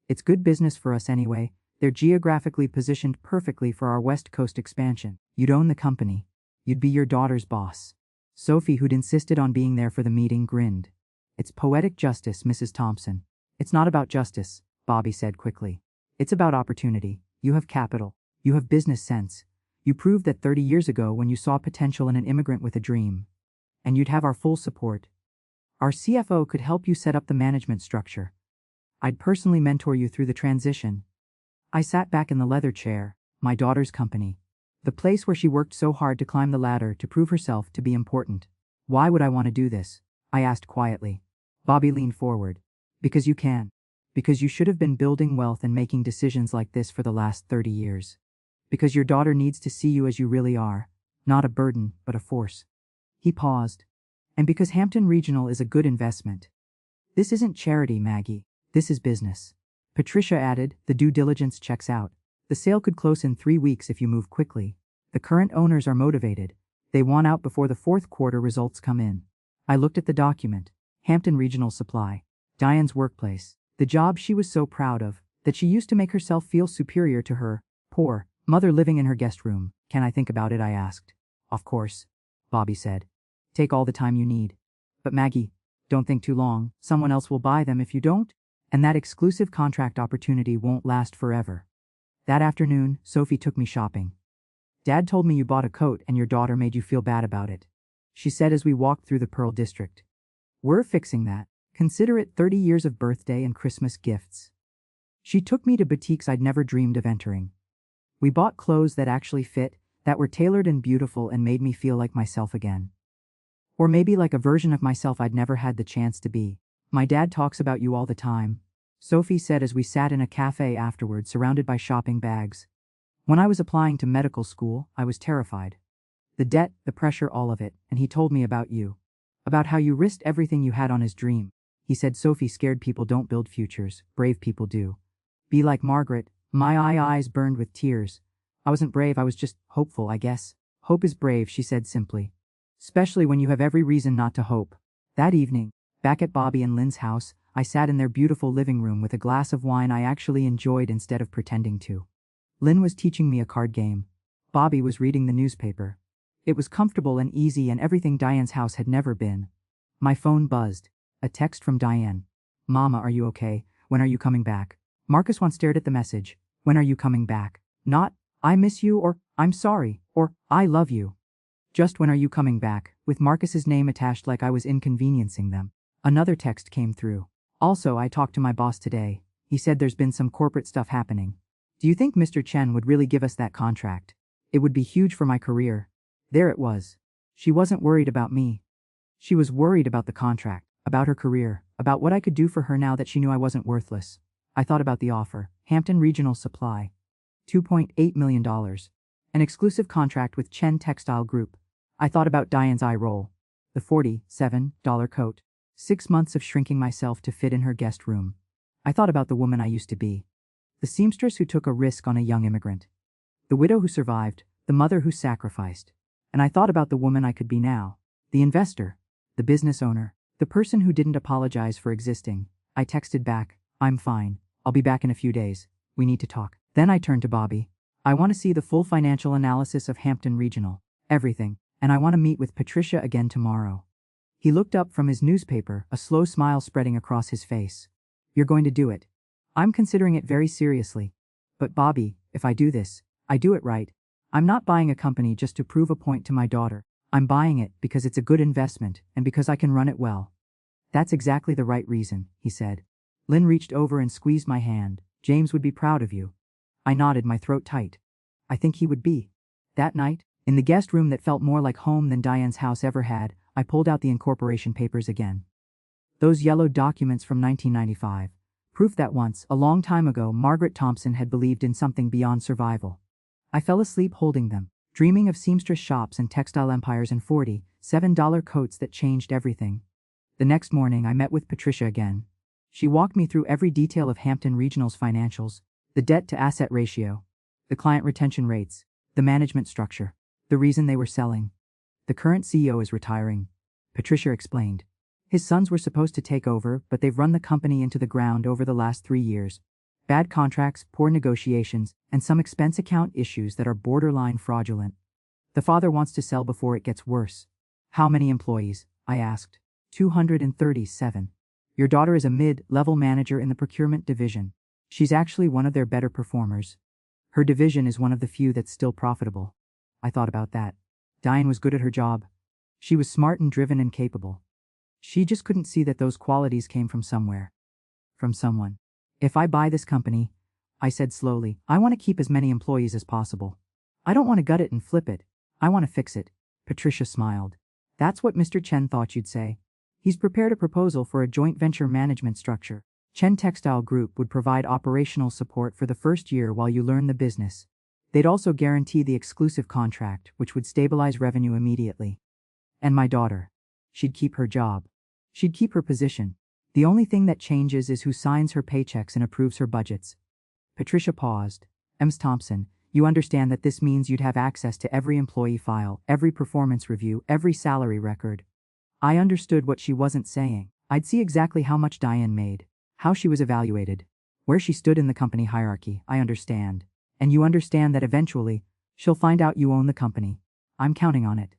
It's good business for us anyway. They're geographically positioned perfectly for our West Coast expansion. You'd own the company. You'd be your daughter's boss. Sophie, who'd insisted on being there for the meeting, grinned. It's poetic justice, Mrs. Thompson. It's not about justice, Bobby said quickly. It's about opportunity. You have capital. You have business sense. You proved that 30 years ago when you saw potential in an immigrant with a dream. And you'd have our full support. Our CFO could help you set up the management structure. I'd personally mentor you through the transition. I sat back in the leather chair, my daughter's company. The place where she worked so hard to climb the ladder to prove herself to be important. Why would I want to do this? I asked quietly. Bobby leaned forward. Because you can. Because you should have been building wealth and making decisions like this for the last 30 years. Because your daughter needs to see you as you really are, not a burden, but a force. He paused. And because Hampton Regional is a good investment. This isn't charity, Maggie. This is business. Patricia added, the due diligence checks out. The sale could close in 3 weeks if you move quickly. The current owners are motivated. They want out before the fourth quarter results come in. I looked at the document. Hampton Regional Supply. Diane's workplace. The job she was so proud of, that she used to make herself feel superior to her poor mother living in her guest room. Can I think about it? I asked. Of course, Bobby said. Take all the time you need. But Maggie, don't think too long, someone else will buy them if you don't, and that exclusive contract opportunity won't last forever. That afternoon, Sophie took me shopping. Dad told me you bought a coat and your daughter made you feel bad about it, she said as we walked through the Pearl District. We're fixing that. Consider it 30 years of birthday and Christmas gifts. She took me to boutiques I'd never dreamed of entering. We bought clothes that actually fit, that were tailored and beautiful and made me feel like myself again. Or maybe like a version of myself I'd never had the chance to be. My dad talks about you all the time, Sophie said as we sat in a cafe afterward surrounded by shopping bags. When I was applying to medical school, I was terrified. The debt, the pressure, all of it, and he told me about you. About how you risked everything you had on his dream. He said, Sophie, scared people don't build futures, brave people do. Be like Margaret. My eyes burned with tears. I wasn't brave, I was just hopeful, I guess. Hope is brave, she said simply. Especially when you have every reason not to hope. That evening, back at Bobby and Lynn's house, I sat in their beautiful living room with a glass of wine I actually enjoyed instead of pretending to. Lynn was teaching me a card game. Bobby was reading the newspaper. It was comfortable and easy and everything Diane's house had never been. My phone buzzed. A text from Diane. Mama, are you okay? When are you coming back? Marcus once stared at the message. When are you coming back? Not, I miss you, or I'm sorry, or I love you. Just when are you coming back, with Marcus's name attached like I was inconveniencing them. Another text came through. Also, I talked to my boss today. He said there's been some corporate stuff happening. Do you think Mr. Chen would really give us that contract? It would be huge for my career. There it was. She wasn't worried about me. She was worried about the contract, about her career, about what I could do for her now that she knew I wasn't worthless. I thought about the offer. Hampton Regional Supply. $2.8 million. An exclusive contract with Chen Textile Group. I thought about Diane's eye roll. The $47 coat. 6 months of shrinking myself to fit in her guest room. I thought about the woman I used to be. The seamstress who took a risk on a young immigrant. The widow who survived, the mother who sacrificed. And I thought about the woman I could be now. The investor. The business owner. The person who didn't apologize for existing. I texted back, I'm fine. I'll be back in a few days. We need to talk. Then I turned to Bobby. I want to see the full financial analysis of Hampton Regional. Everything. And I want to meet with Patricia again tomorrow. He looked up from his newspaper, a slow smile spreading across his face. You're going to do it. I'm considering it very seriously. But Bobby, if I do this, I do it right. I'm not buying a company just to prove a point to my daughter. I'm buying it because it's a good investment and because I can run it well. That's exactly the right reason, he said. Lynn reached over and squeezed my hand. James would be proud of you. I nodded, my throat tight. I think he would be. That night, in the guest room that felt more like home than Diane's house ever had, I pulled out the incorporation papers again. Those yellow documents from 1995. Proof that once, a long time ago, Margaret Thompson had believed in something beyond survival. I fell asleep holding them, dreaming of seamstress shops and textile empires and $47 coats that changed everything. The next morning I met with Patricia again. She walked me through every detail of Hampton Regional's financials, the debt-to-asset ratio, the client retention rates, the management structure, the reason they were selling. The current CEO is retiring, Patricia explained. His sons were supposed to take over, but they've run the company into the ground over the last 3 years. Bad contracts, poor negotiations, and some expense account issues that are borderline fraudulent. The father wants to sell before it gets worse. How many employees? I asked. 237. Your daughter is a mid-level manager in the procurement division. She's actually one of their better performers. Her division is one of the few that's still profitable. I thought about that. Diane was good at her job. She was smart and driven and capable. She just couldn't see that those qualities came from somewhere. From someone. If I buy this company, I said slowly, I want to keep as many employees as possible. I don't want to gut it and flip it. I want to fix it. Patricia smiled. That's what Mr. Chen thought you'd say. He's prepared a proposal for a joint venture management structure. Chen Textile Group would provide operational support for the first year while you learn the business. They'd also guarantee the exclusive contract, which would stabilize revenue immediately. And my daughter. She'd keep her job. She'd keep her position. The only thing that changes is who signs her paychecks and approves her budgets. Patricia paused. Ms. Thompson, you understand that this means you'd have access to every employee file, every performance review, every salary record. I understood what she wasn't saying. I'd see exactly how much Diane made, how she was evaluated, where she stood in the company hierarchy. I understand. And you understand that eventually, she'll find out you own the company. I'm counting on it.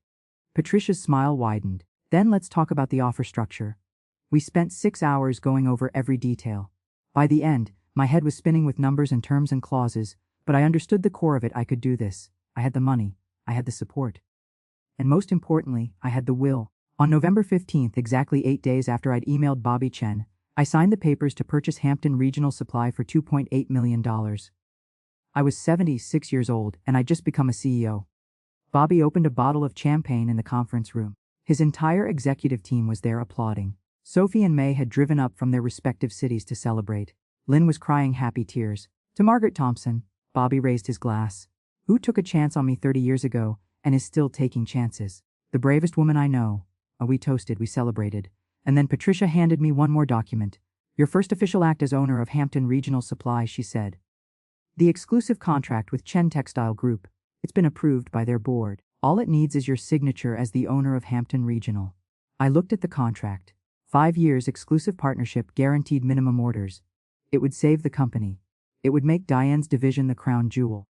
Patricia's smile widened. Then let's talk about the offer structure. We spent 6 hours going over every detail. By the end, my head was spinning with numbers and terms and clauses, but I understood the core of it. I could do this. I had the money. I had the support. And most importantly, I had the will. On November 15th, exactly 8 days after I'd emailed Bobby Chen, I signed the papers to purchase Hampton Regional Supply for $2.8 million. I was 76 years old, and I'd just become a CEO. Bobby opened a bottle of champagne in the conference room. His entire executive team was there applauding. Sophie and May had driven up from their respective cities to celebrate. Lynn was crying happy tears. To Margaret Thompson, Bobby raised his glass. Who took a chance on me 30 years ago and is still taking chances? The bravest woman I know. We toasted, we celebrated. And then Patricia handed me one more document. Your first official act as owner of Hampton Regional Supply, she said. The exclusive contract with Chen Textile Group. It's been approved by their board. All it needs is your signature as the owner of Hampton Regional. I looked at the contract. 5 years exclusive partnership, guaranteed minimum orders. It would save the company. It would make Diane's division the crown jewel.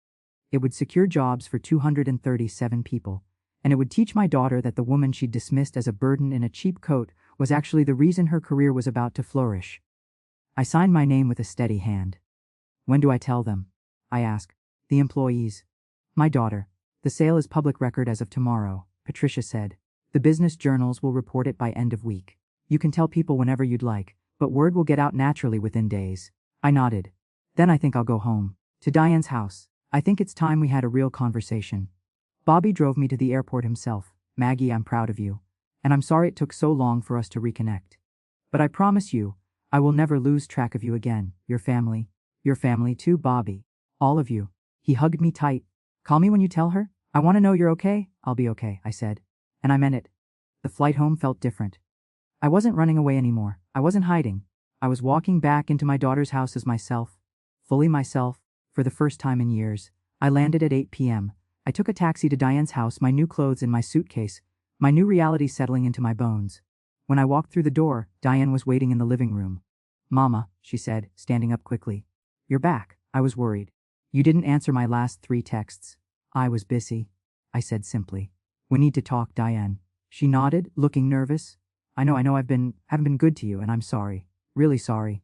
It would secure jobs for 237 people. And it would teach my daughter that the woman she'd dismissed as a burden in a cheap coat was actually the reason her career was about to flourish. I signed my name with a steady hand. When do I tell them? I asked. The employees. My daughter. The sale is public record as of tomorrow, Patricia said. The business journals will report it by end of week. You can tell people whenever you'd like, but word will get out naturally within days. I nodded. Then I think I'll go home. To Diane's house. I think it's time we had a real conversation. Bobby drove me to the airport himself. Maggie, I'm proud of you. And I'm sorry it took so long for us to reconnect. But I promise you, I will never lose track of you again. Your family too, Bobby. All of you. He hugged me tight. Call me when you tell her. I want to know you're okay. I'll be okay, I said. And I meant it. The flight home felt different. I wasn't running away anymore. I wasn't hiding. I was walking back into my daughter's house as myself. Fully myself, for the first time in years. I landed at 8 p.m. I took a taxi to Diane's house, my new clothes in my suitcase, my new reality settling into my bones. When I walked through the door, Diane was waiting in the living room. Mama, she said, standing up quickly. You're back. I was worried. You didn't answer my last 3 texts. I was busy, I said simply. We need to talk, Diane. She nodded, looking nervous. I know haven't been good to you, and I'm sorry. Really sorry.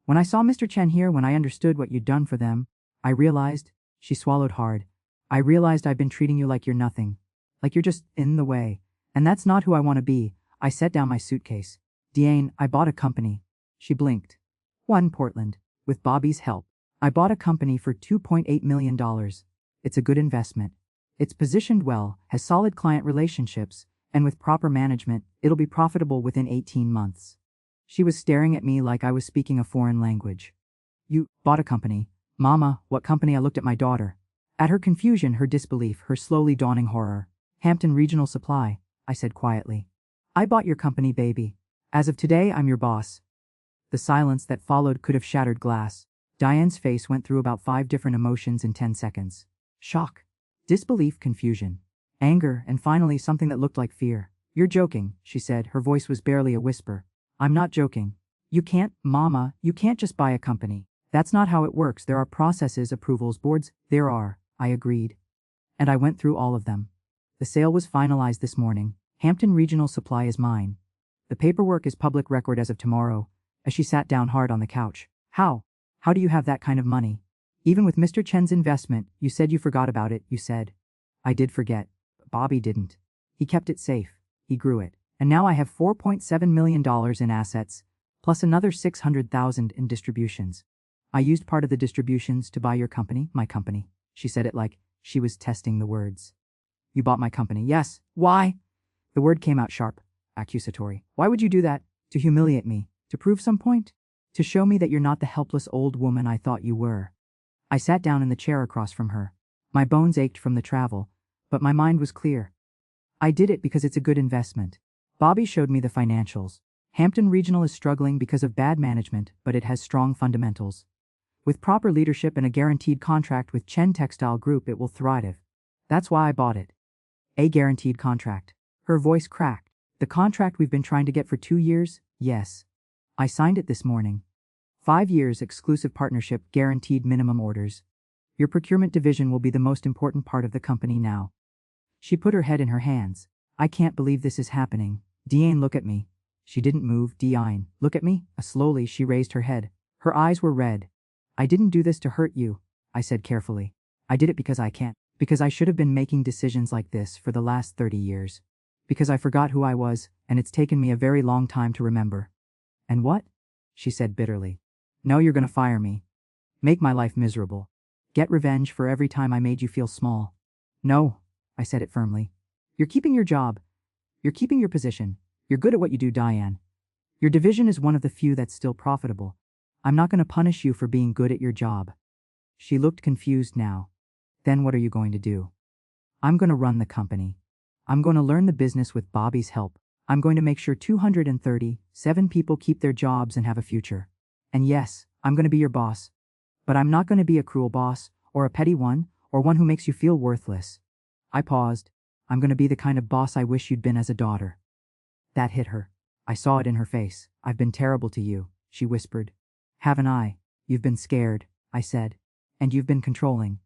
When I saw Mr. Chen here, when I understood what you'd done for them, I realized, she swallowed hard. I realized I've been treating you like you're nothing. Like you're just in the way. And that's not who I want to be. I set down my suitcase. Diane, I bought a company. She blinked. One, Portland. With Bobby's help. I bought a company for $2.8 million. It's a good investment. It's positioned well, has solid client relationships, and with proper management, it'll be profitable within 18 months. She was staring at me like I was speaking a foreign language. You bought a company. Mama, what company? I looked at my daughter. At her confusion, her disbelief, her slowly dawning horror. Hampton Regional Supply, I said quietly. I bought your company, baby. As of today, I'm your boss. The silence that followed could have shattered glass. Diane's face went through about 5 different emotions in 10 seconds. Shock, disbelief, confusion, anger, and finally something that looked like fear. You're joking, she said, her voice was barely a whisper. I'm not joking. You can't, Mama, you can't just buy a company. That's not how it works. There are processes, approvals, boards. There are, I agreed. And I went through all of them. The sale was finalized this morning. Hampton Regional Supply is mine. The paperwork is public record as of tomorrow, as she sat down hard on the couch. How? How do you have that kind of money? Even with Mr. Chen's investment, you said you forgot about it, you said. I did forget. But Bobby didn't. He kept it safe. He grew it. And now I have $4.7 million in assets, plus another $600,000 in distributions. I used part of the distributions to buy your company, my company. She said it like she was testing the words. You bought my company. Yes. Why? The word came out sharp, accusatory. Why would you do that? To humiliate me? To prove some point? To show me that you're not the helpless old woman I thought you were? I sat down in the chair across from her. My bones ached from the travel, but my mind was clear. I did it because it's a good investment. Bobby showed me the financials. Hampton Regional is struggling because of bad management, but it has strong fundamentals. With proper leadership and a guaranteed contract with Chen Textile Group, it will thrive. That's why I bought it. A guaranteed contract. Her voice cracked. The contract we've been trying to get for 2 years, Yes. I signed it this morning. 5 years exclusive partnership, guaranteed minimum orders. Your procurement division will be the most important part of the company now. She put her head in her hands. I can't believe this is happening. Diane, look at me. She didn't move. Diane, look at me. Slowly she raised her head. Her eyes were red. I didn't do this to hurt you, I said carefully. I did it because I can't. Because I should have been making decisions like this for the last 30 years. Because I forgot who I was, and it's taken me a very long time to remember. And what? She said bitterly. No, you're gonna fire me. Make my life miserable. Get revenge for every time I made you feel small. No, I said it firmly. You're keeping your job. You're keeping your position. You're good at what you do, Diane. Your division is one of the few that's still profitable. I'm not gonna punish you for being good at your job. She looked confused now. Then what are you going to do? I'm gonna run the company. I'm going to learn the business with Bobby's help. I'm going to make sure 237 people keep their jobs and have a future. And yes, I'm going to be your boss. But I'm not going to be a cruel boss, or a petty one, or one who makes you feel worthless. I paused. I'm going to be the kind of boss I wish you'd been as a daughter. That hit her. I saw it in her face. I've been terrible to you, she whispered. Haven't I? You've been scared, I said. And you've been controlling.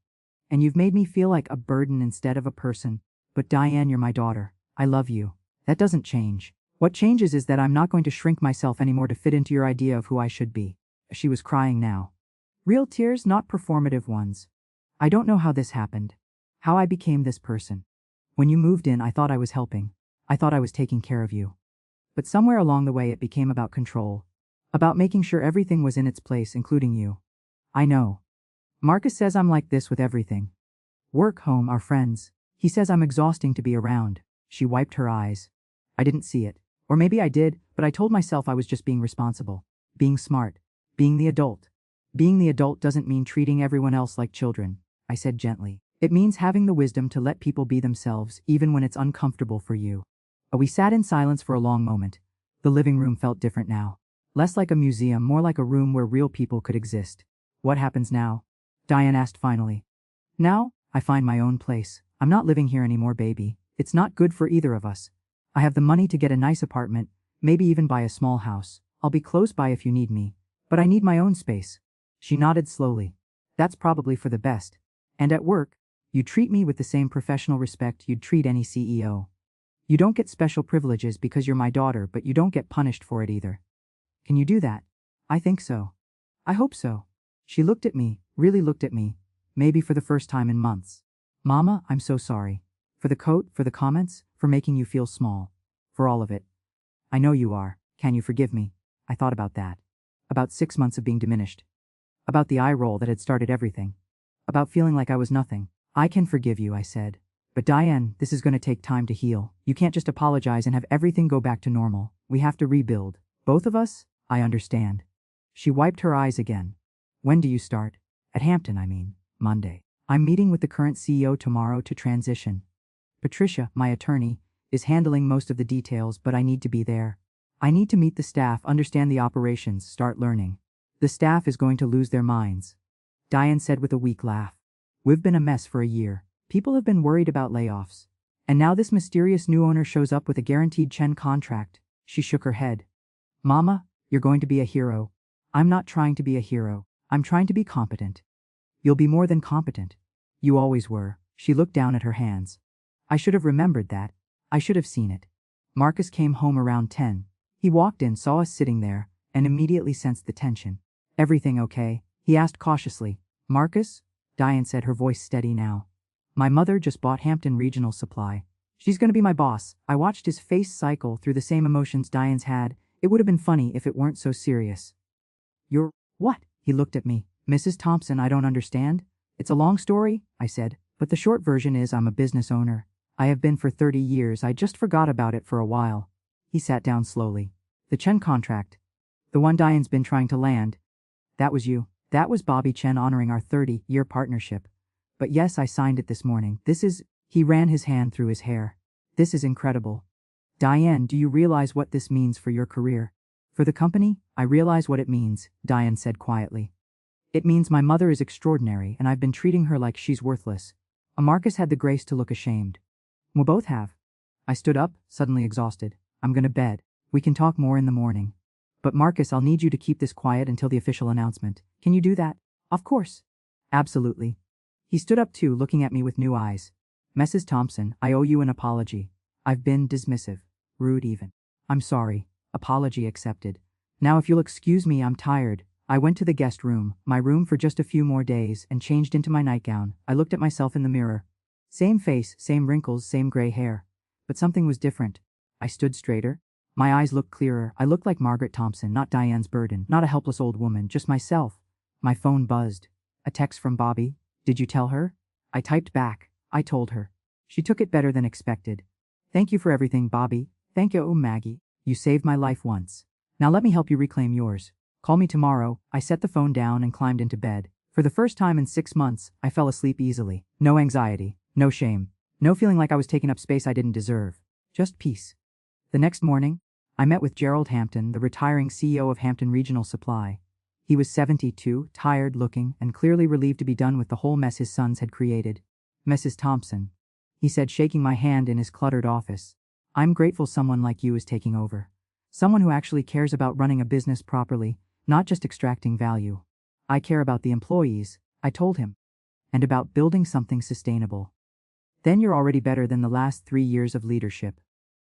And you've made me feel like a burden instead of a person. But Diane, you're my daughter. I love you. That doesn't change. What changes is that I'm not going to shrink myself anymore to fit into your idea of who I should be. She was crying now. Real tears, not performative ones. I don't know how this happened. How I became this person. When you moved in, I thought I was helping. I thought I was taking care of you. But somewhere along the way it became about control. About making sure everything was in its place, including you. I know. Marcus says I'm like this with everything. Work, home, our friends. He says I'm exhausting to be around. She wiped her eyes. I didn't see it. Or maybe I did, but I told myself I was just being responsible. Being smart. Being the adult. Being the adult doesn't mean treating everyone else like children, I said gently. It means having the wisdom to let people be themselves, even when it's uncomfortable for you. We sat in silence for a long moment. The living room felt different now. Less like a museum, more like a room where real people could exist. What happens now? Diane asked finally. Now, I find my own place. I'm not living here anymore, baby. It's not good for either of us. I have the money to get a nice apartment, maybe even buy a small house. I'll be close by if you need me. But I need my own space. She nodded slowly. That's probably for the best. And at work, you treat me with the same professional respect you'd treat any CEO. You don't get special privileges because you're my daughter, but you don't get punished for it either. Can you do that? I think so. I hope so. She looked at me, really looked at me, maybe for the first time in months. Mama, I'm so sorry. For the coat, for the comments, for making you feel small. For all of it. I know you are. Can you forgive me? I thought about that. About 6 months of being diminished. About the eye roll that had started everything. About feeling like I was nothing. I can forgive you, I said. But Diane, this is going to take time to heal. You can't just apologize and have everything go back to normal. We have to rebuild. Both of us? I understand. She wiped her eyes again. When do you start? At Hampton, I mean. Monday. I'm meeting with the current CEO tomorrow to transition. Patricia, my attorney, is handling most of the details, but I need to be there. I need to meet the staff, understand the operations, start learning. The staff is going to lose their minds. Diane said with a weak laugh. We've been a mess for a year. People have been worried about layoffs. And now this mysterious new owner shows up with a guaranteed Chen contract. She shook her head. Mama, you're going to be a hero. I'm not trying to be a hero. I'm trying to be competent. You'll be more than competent. You always were. She looked down at her hands. I should have remembered that. I should have seen it. Marcus came home around 10. He walked in, saw us sitting there, and immediately sensed the tension. Everything okay? He asked cautiously. Marcus? Diane said, her voice steady now. My mother just bought Hampton Regional Supply. She's going to be my boss. I watched his face cycle through the same emotions Diane's had. It would have been funny if it weren't so serious. You're what? He looked at me. Mrs. Thompson, I don't understand. It's a long story, I said, but the short version is I'm a business owner. I have been for 30 years. I just forgot about it for a while. He sat down slowly. The Chen contract. The one Diane's been trying to land. That was you. That was Bobby Chen honoring our 30-year partnership. But yes, I signed it this morning. This is... He ran his hand through his hair. This is incredible. Diane, do you realize what this means for your career? For the company? I realize what it means, Diane said quietly. It means my mother is extraordinary and I've been treating her like she's worthless. Marcus had the grace to look ashamed. We both have. I stood up, suddenly exhausted. I'm going to bed. We can talk more in the morning. But Marcus, I'll need you to keep this quiet until the official announcement. Can you do that? Of course. Absolutely. He stood up too, looking at me with new eyes. Mrs. Thompson, I owe you an apology. I've been dismissive. Rude even. I'm sorry. Apology accepted. Now if you'll excuse me, I'm tired. I went to the guest room, my room for just a few more days, and changed into my nightgown. I looked at myself in the mirror. Same face, same wrinkles, same gray hair. But something was different. I stood straighter. My eyes looked clearer. I looked like Margaret Thompson, not Diane's burden, not a helpless old woman, just myself. My phone buzzed. A text from Bobby. Did you tell her? I typed back. I told her. She took it better than expected. Thank you for everything, Bobby. Thank you, Maggie. You saved my life once. Now let me help you reclaim yours. Call me tomorrow. I set the phone down and climbed into bed. For the first time in 6 months, I fell asleep easily. No anxiety. No shame. No feeling like I was taking up space I didn't deserve. Just peace. The next morning, I met with Gerald Hampton, the retiring CEO of Hampton Regional Supply. He was 72, tired-looking, and clearly relieved to be done with the whole mess his sons had created. Mrs. Thompson, he said, shaking my hand in his cluttered office. I'm grateful someone like you is taking over. Someone who actually cares about running a business properly, not just extracting value. I care about the employees, I told him. And about building something sustainable. Then you're already better than the last 3 years of leadership.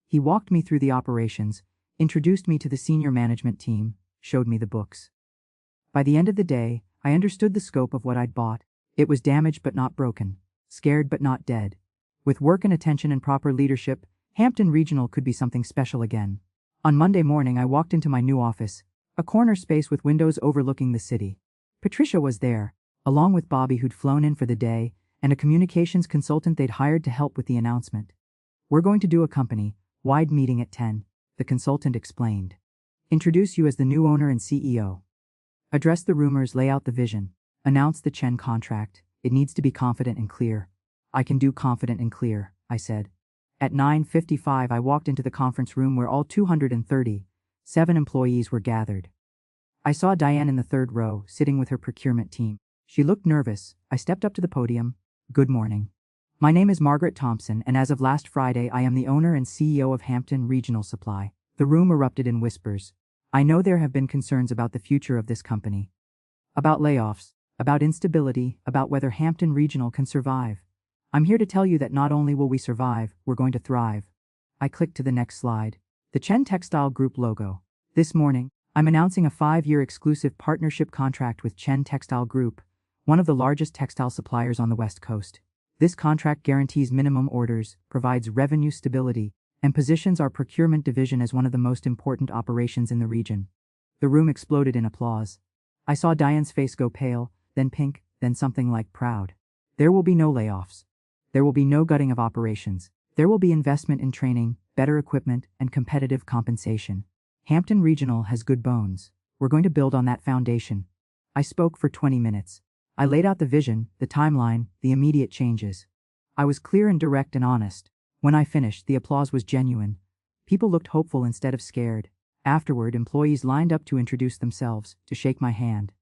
He walked me through the operations, introduced me to the senior management team, showed me the books. By the end of the day, I understood the scope of what I'd bought. It was damaged but not broken, scared but not dead. With work and attention and proper leadership, Hampton Regional could be something special again. On Monday morning, I walked into my new office, a corner space with windows overlooking the city. Patricia was there, along with Bobby, who'd flown in for the day, and a communications consultant they'd hired to help with the announcement. We're going to do a company-wide meeting at 10, the consultant explained. Introduce you as the new owner and CEO. Address the rumors, lay out the vision. Announce the Chen contract. It needs to be confident and clear. I can do confident and clear, I said. At 9:55, I walked into the conference room where all 237 employees were gathered. I saw Diane in the third row, sitting with her procurement team. She looked nervous. I stepped up to the podium. Good morning. My name is Margaret Thompson, and as of last Friday, I am the owner and CEO of Hampton Regional Supply. The room erupted in whispers. I know there have been concerns about the future of this company. About layoffs, about instability, about whether Hampton Regional can survive. I'm here to tell you that not only will we survive, we're going to thrive. I clicked to the next slide. The Chen Textile Group logo. This morning, I'm announcing a 5-year exclusive partnership contract with Chen Textile Group, one of the largest textile suppliers on the West Coast. This contract guarantees minimum orders, provides revenue stability, and positions our procurement division as one of the most important operations in the region. The room exploded in applause. I saw Diane's face go pale, then pink, then something like proud. There will be no layoffs. There will be no gutting of operations. There will be investment in training, better equipment, and competitive compensation. Hampton Regional has good bones. We're going to build on that foundation. I spoke for 20 minutes. I laid out the vision, the timeline, the immediate changes. I was clear and direct and honest. When I finished, the applause was genuine. People looked hopeful instead of scared. Afterward, employees lined up to introduce themselves, to shake my hand,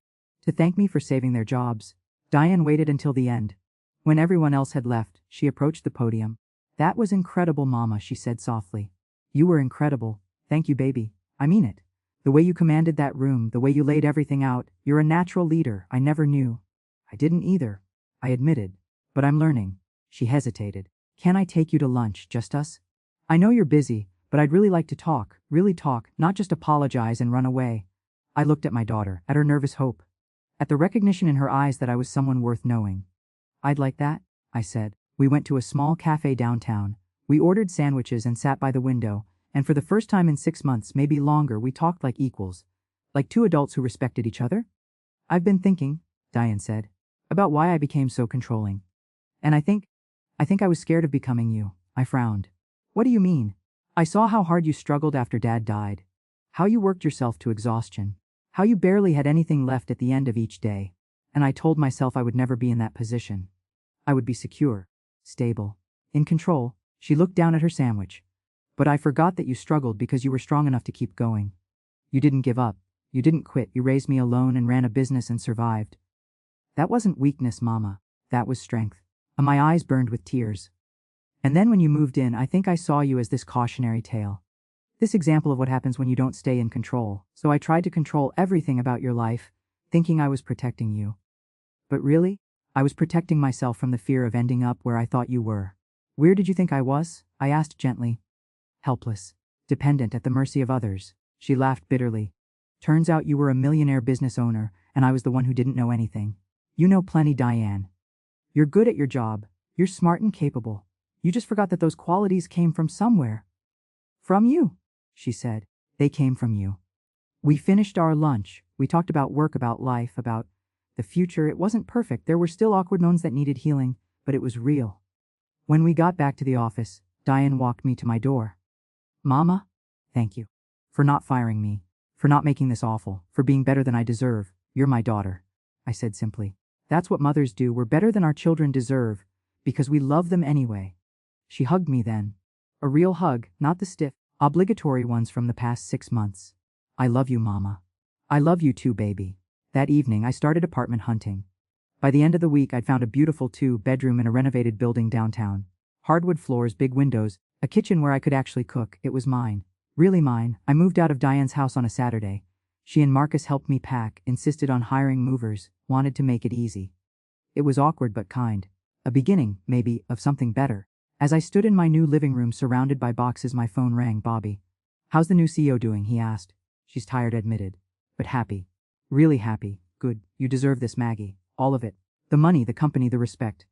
to thank me for saving their jobs. Diane waited until the end. When everyone else had left, she approached the podium. That was incredible, Mama, she said softly. You were incredible. Thank you, baby. I mean it. The way you commanded that room, the way you laid everything out, you're a natural leader. I never knew. I didn't either, I admitted. But I'm learning. She hesitated. Can I take you to lunch, just us? I know you're busy, but I'd really like to really talk, not just apologize and run away. I looked at my daughter, at her nervous hope, at the recognition in her eyes that I was someone worth knowing. I'd like that, I said. We went to a small cafe downtown. We ordered sandwiches and sat by the window, and for the first time in 6 months, maybe longer, we talked like equals, like two adults who respected each other. I've been thinking, Diane said, about why I became so controlling. And I think I was scared of becoming you. I frowned. What do you mean? I saw how hard you struggled after Dad died. How you worked yourself to exhaustion. How you barely had anything left at the end of each day. And I told myself I would never be in that position. I would be secure, stable, in control. She looked down at her sandwich. But I forgot that you struggled because you were strong enough to keep going. You didn't give up. You didn't quit. You raised me alone and ran a business and survived. That wasn't weakness, Mama. That was strength. And my eyes burned with tears. And then when you moved in, I think I saw you as this cautionary tale. This example of what happens when you don't stay in control. So I tried to control everything about your life, thinking I was protecting you. But really, I was protecting myself from the fear of ending up where I thought you were. Where did you think I was? I asked gently. Helpless. Dependent at the mercy of others. She laughed bitterly. Turns out you were a millionaire business owner, and I was the one who didn't know anything. You know plenty, Diane. You're good at your job. You're smart and capable. You just forgot that those qualities came from somewhere. From you, she said. They came from you. We finished our lunch. We talked about work, about life, about the future. It wasn't perfect. There were still awkward moments that needed healing, but it was real. When we got back to the office, Diane walked me to my door. Mama, thank you. For not firing me. For not making this awful. For being better than I deserve. You're my daughter, I said simply. That's what mothers do. We're better than our children deserve, because we love them anyway. She hugged me then. A real hug, not the stiff, obligatory ones from the past 6 months. I love you, Mama. I love you too, baby. That evening, I started apartment hunting. By the end of the week, I'd found a beautiful 2-bedroom in a renovated building downtown. Hardwood floors, big windows, a kitchen where I could actually cook. It was mine. Really mine. I moved out of Diane's house on a Saturday. She and Marcus helped me pack, insisted on hiring movers, wanted to make it easy. It was awkward but kind. A beginning, maybe, of something better. As I stood in my new living room surrounded by boxes, my phone rang. Bobby. How's the new CEO doing? He asked. She's tired, admitted. But happy. Really happy. Good. You deserve this, Maggie. All of it. The money, the company, the respect.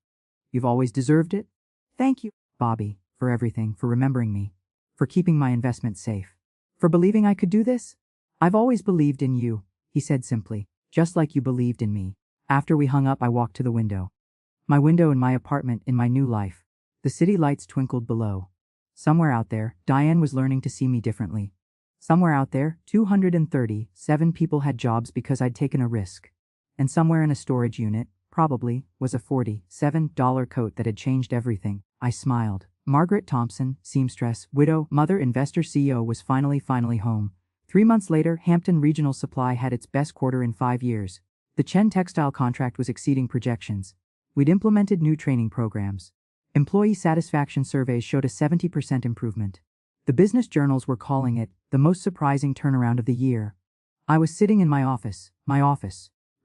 You've always deserved it? Thank you, Bobby, for everything, for remembering me. For keeping my investment safe. For believing I could do this? I've always believed in you, he said simply. Just like you believed in me. After we hung up, I walked to the window. My window in my apartment, in my new life. The city lights twinkled below. Somewhere out there, Diane was learning to see me differently. Somewhere out there, 237 people had jobs because I'd taken a risk. And somewhere in a storage unit, probably, was a $47 coat that had changed everything. I smiled. Margaret Thompson, seamstress, widow, mother, investor, CEO, was finally home. 3 months later, Hampton Regional Supply had its best quarter in 5 years. The Chen textile contract was exceeding projections. We'd implemented new training programs. Employee satisfaction surveys showed a 70% improvement. The business journals were calling it the most surprising turnaround of the year. I was sitting in my office,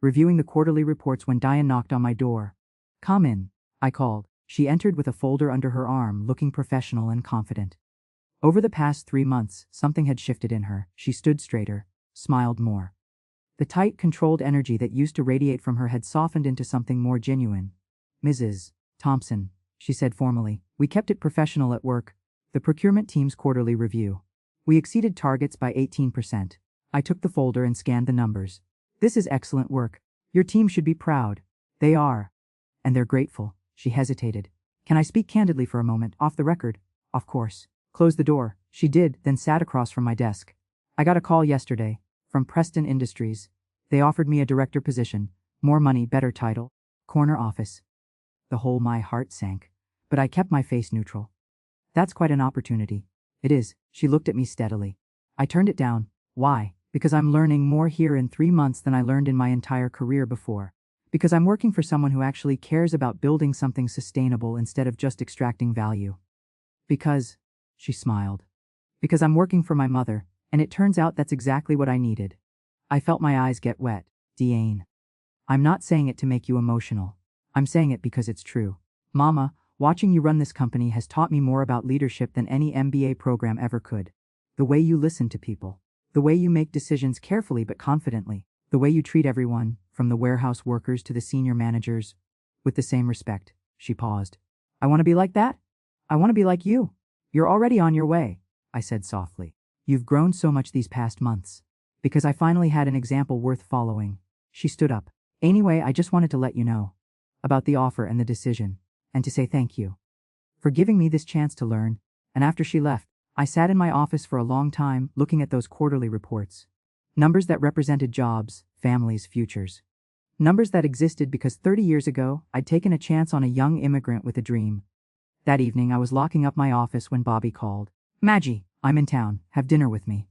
reviewing the quarterly reports when Diane knocked on my door. Come in, I called. She entered with a folder under her arm, looking professional and confident. Over the past 3 months, something had shifted in her. She stood straighter, smiled more. The tight, controlled energy that used to radiate from her had softened into something more genuine. Mrs. Thompson, she said formally, we kept it professional at work. The procurement team's quarterly review. We exceeded targets by 18%. I took the folder and scanned the numbers. This is excellent work. Your team should be proud. They are. And they're grateful. She hesitated. Can I speak candidly for a moment, off the record? Of course. Close the door. She did, then sat across from my desk. I got a call yesterday. From Preston Industries. They offered me a director position. More money, better title. Corner office. My heart sank. But I kept my face neutral. That's quite an opportunity. It is. She looked at me steadily. I turned it down. Why? Because I'm learning more here in 3 months than I learned in my entire career before. Because I'm working for someone who actually cares about building something sustainable instead of just extracting value. Because, she smiled. Because I'm working for my mother, and it turns out that's exactly what I needed. I felt my eyes get wet. Diane. I'm not saying it to make you emotional. I'm saying it because it's true. Mama, watching you run this company has taught me more about leadership than any MBA program ever could. The way you listen to people. The way you make decisions carefully but confidently. The way you treat everyone, from the warehouse workers to the senior managers, with the same respect. She paused. I want to be like that? I want to be like you. You're already on your way, I said softly. You've grown so much these past months. Because I finally had an example worth following. She stood up. Anyway, I just wanted to let you know about the offer and the decision, and to say thank you for giving me this chance to learn. And after she left, I sat in my office for a long time, looking at those quarterly reports. Numbers that represented jobs, families, futures. Numbers that existed because 30 years ago, I'd taken a chance on a young immigrant with a dream. That evening, I was locking up my office when Bobby called. Maggie, I'm in town. Have dinner with me.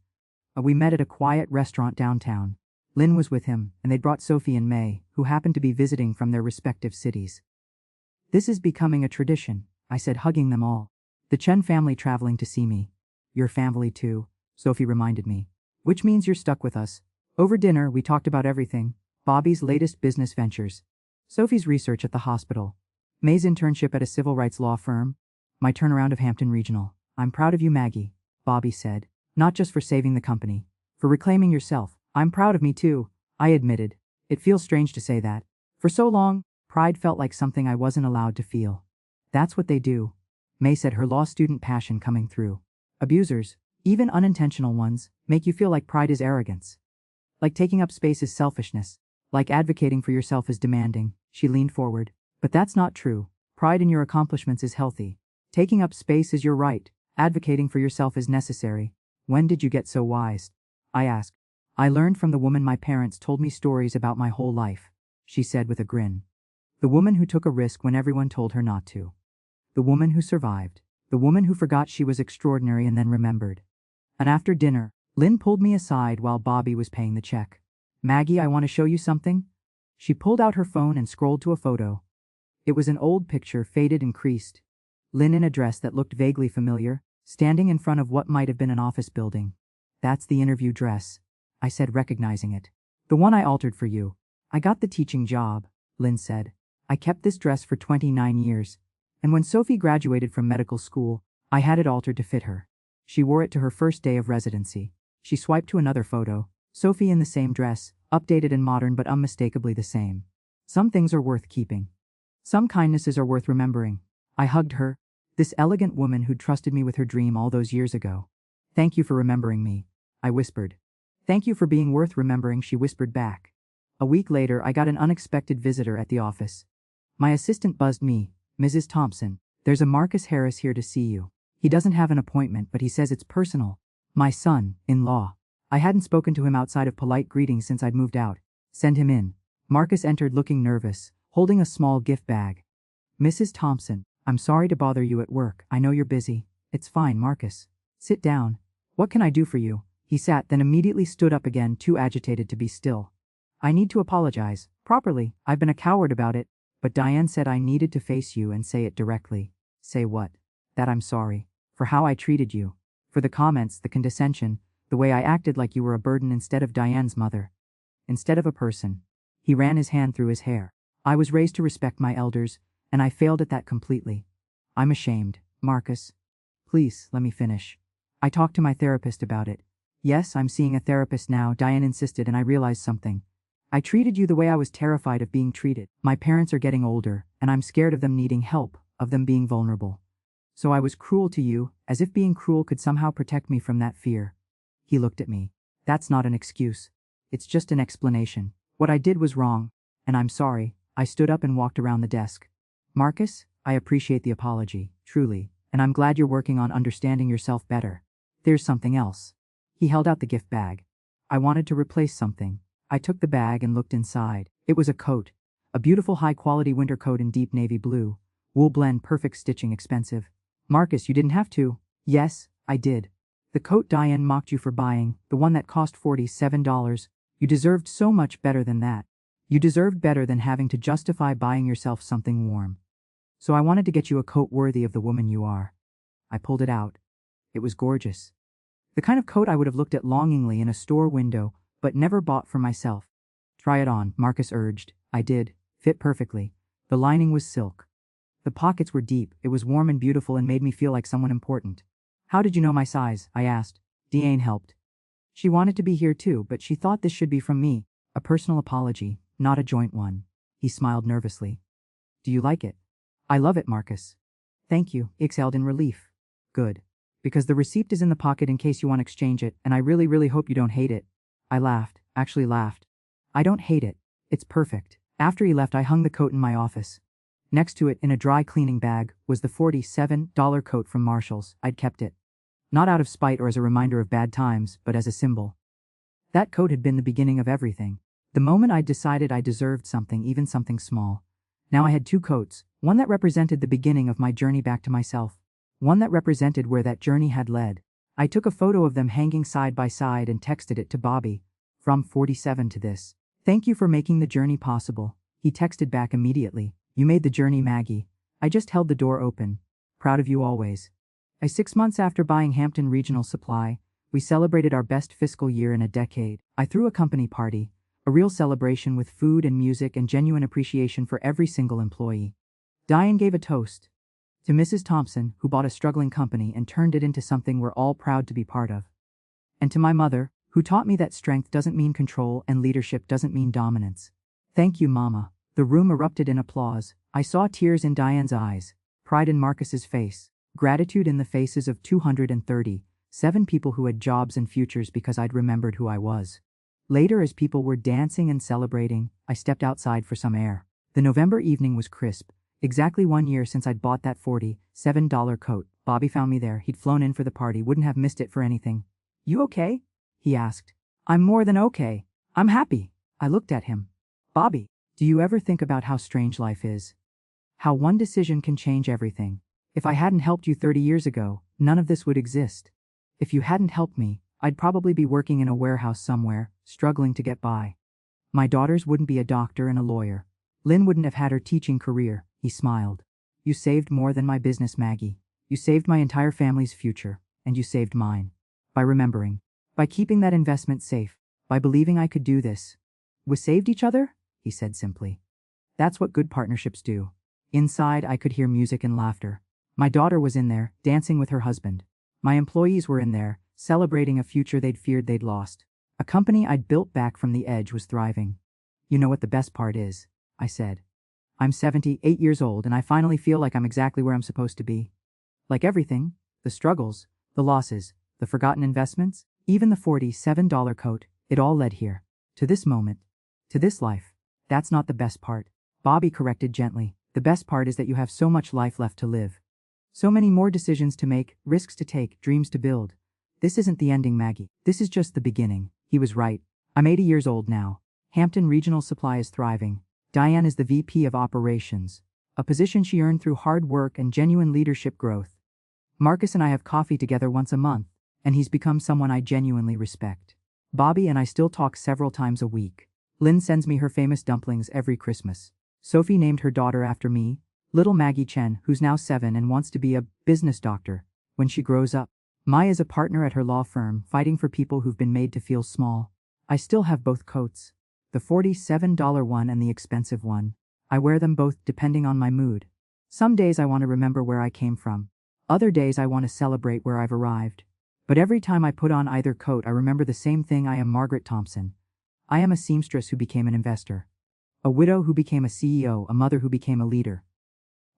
We met at a quiet restaurant downtown. Lynn was with him, and they'd brought Sophie and May, who happened to be visiting from their respective cities. This is becoming a tradition, I said, hugging them all. The Chen family traveling to see me. Your family too, Sophie reminded me. Which means you're stuck with us. Over dinner, we talked about everything. Bobby's latest business ventures. Sophie's research at the hospital. May's internship at a civil rights law firm. My turnaround of Hampton Regional. I'm proud of you, Maggie, Bobby said. Not just for saving the company. For reclaiming yourself. I'm proud of me too, I admitted. It feels strange to say that. For so long, pride felt like something I wasn't allowed to feel. That's what they do. May said, her law student passion coming through. Abusers, even unintentional ones, make you feel like pride is arrogance. Like taking up space is selfishness. Like advocating for yourself is demanding. She leaned forward. But that's not true. Pride in your accomplishments is healthy. Taking up space is your right. Advocating for yourself is necessary. When did you get so wise? I asked. I learned from the woman my parents told me stories about my whole life, she said with a grin. The woman who took a risk when everyone told her not to. The woman who survived. The woman who forgot she was extraordinary and then remembered. And after dinner, Lynn pulled me aside while Bobby was paying the check. Maggie, I want to show you something. She pulled out her phone and scrolled to a photo. It was an old picture, faded and creased. Lynn in a dress that looked vaguely familiar, standing in front of what might have been an office building. That's the interview dress, I said, recognizing it. The one I altered for you. I got the teaching job, Lynn said. I kept this dress for 29 years. And when Sophie graduated from medical school, I had it altered to fit her. She wore it to her first day of residency. She swiped to another photo. Sophie in the same dress, updated and modern but unmistakably the same. Some things are worth keeping. Some kindnesses are worth remembering. I hugged her, this elegant woman who'd trusted me with her dream all those years ago. Thank you for remembering me, I whispered. Thank you for being worth remembering, she whispered back. A week later, I got an unexpected visitor at the office. My assistant buzzed me. Mrs. Thompson, there's a Marcus Harris here to see you. He doesn't have an appointment, but he says it's personal. My son-in-law. I hadn't spoken to him outside of polite greetings since I'd moved out. Send him in. Marcus entered looking nervous, holding a small gift bag. Mrs. Thompson, I'm sorry to bother you at work. I know you're busy. It's fine, Marcus. Sit down. What can I do for you? He sat, then immediately stood up again, too agitated to be still. I need to apologize. Properly. I've been a coward about it. But Diane said I needed to face you and say it directly. Say what? That I'm sorry. For how I treated you. For the comments, the condescension, the way I acted like you were a burden instead of Diane's mother. Instead of a person. He ran his hand through his hair. I was raised to respect my elders, and I failed at that completely. I'm ashamed, Marcus. Please, let me finish. I talked to my therapist about it. Yes, I'm seeing a therapist now, Diane insisted, and I realized something. I treated you the way I was terrified of being treated. My parents are getting older, and I'm scared of them needing help, of them being vulnerable. So I was cruel to you, as if being cruel could somehow protect me from that fear. He looked at me. That's not an excuse. It's just an explanation. What I did was wrong, and I'm sorry. I stood up and walked around the desk. Marcus, I appreciate the apology, truly, and I'm glad you're working on understanding yourself better. There's something else. He held out the gift bag. I wanted to replace something. I took the bag and looked inside. It was a coat. A beautiful high-quality winter coat in deep navy blue. Wool blend, perfect stitching, expensive. Marcus, you didn't have to. Yes, I did. The coat Diane mocked you for buying, the one that cost $47. You deserved so much better than that. You deserved better than having to justify buying yourself something warm. So I wanted to get you a coat worthy of the woman you are. I pulled it out. It was gorgeous. The kind of coat I would have looked at longingly in a store window, but never bought for myself. Try it on, Marcus urged. I did. Fit perfectly. The lining was silk. The pockets were deep. It was warm and beautiful and made me feel like someone important. How did you know my size? I asked. Diane helped. She wanted to be here too, but she thought this should be from me. A personal apology, not a joint one. He smiled nervously. Do you like it? I love it, Marcus. Thank you, he exhaled in relief. Good. Because the receipt is in the pocket in case you want to exchange it, and I really, really hope you don't hate it. I laughed, actually laughed. I don't hate it. It's perfect. After he left, I hung the coat in my office. Next to it, in a dry cleaning bag, was the $47 coat from Marshall's. I'd kept it. Not out of spite or as a reminder of bad times, but as a symbol. That coat had been the beginning of everything. The moment I'd decided I deserved something, even something small. Now I had two coats, one that represented the beginning of my journey back to myself. One that represented where that journey had led. I took a photo of them hanging side by side and texted it to Bobby. From 47 to this. Thank you for making the journey possible. He texted back immediately. You made the journey, Maggie. I just held the door open. Proud of you always. 6 months after buying Hampton Regional Supply, We celebrated our best fiscal year in a decade. I threw a company party, a real celebration with food and music and genuine appreciation for every single employee. Diane gave a toast to Mrs. Thompson, who bought a struggling company and turned it into something we're all proud to be part of. And to my mother, who taught me that strength doesn't mean control and leadership doesn't mean dominance. Thank you, Mama. The room erupted in applause. I saw tears in Diane's eyes, pride in Marcus's face, gratitude in the faces of 237 people who had jobs and futures because I'd remembered who I was. Later, as people were dancing and celebrating, I stepped outside for some air. The November evening was crisp, exactly 1 year since I'd bought that $47 coat. Bobby found me there. He'd flown in for the party, wouldn't have missed it for anything. "You okay?" he asked. "I'm more than okay. I'm happy." I looked at him. "Bobby, do you ever think about how strange life is? How one decision can change everything? If I hadn't helped you 30 years ago, none of this would exist. If you hadn't helped me, I'd probably be working in a warehouse somewhere, struggling to get by. My daughters wouldn't be a doctor and a lawyer. Lynn wouldn't have had her teaching career." He smiled. "You saved more than my business, Maggie. You saved my entire family's future, and you saved mine. By remembering. By keeping that investment safe. By believing I could do this. We saved each other?" he said simply. "That's what good partnerships do." Inside, I could hear music and laughter. My daughter was in there, dancing with her husband. My employees were in there, celebrating a future they'd feared they'd lost. A company I'd built back from the edge was thriving. "You know what the best part is?" I said. "I'm 78 years old and I finally feel like I'm exactly where I'm supposed to be. Like everything, the struggles, the losses, the forgotten investments, even the $47 coat, it all led here. To this moment. To this life. That's not the best part." Bobby corrected gently. "The best part is that you have so much life left to live. So many more decisions to make, risks to take, dreams to build. This isn't the ending, Maggie. This is just the beginning." He was right. I'm 80 years old now. Hampton Regional Supply is thriving. Diane is the VP of Operations, a position she earned through hard work and genuine leadership growth. Marcus and I have coffee together once a month, and he's become someone I genuinely respect. Bobby and I still talk several times a week. Lynn sends me her famous dumplings every Christmas. Sophie named her daughter after me, little Maggie Chen, who's now 7 and wants to be a business doctor when she grows up. Mai is a partner at her law firm, fighting for people who've been made to feel small. I still have both coats, the $47 one and the expensive one. I wear them both depending on my mood. Some days I want to remember where I came from. Other days I want to celebrate where I've arrived. But every time I put on either coat, I remember the same thing. I am Margaret Thompson. I am a seamstress who became an investor. A widow who became a CEO, a mother who became a leader.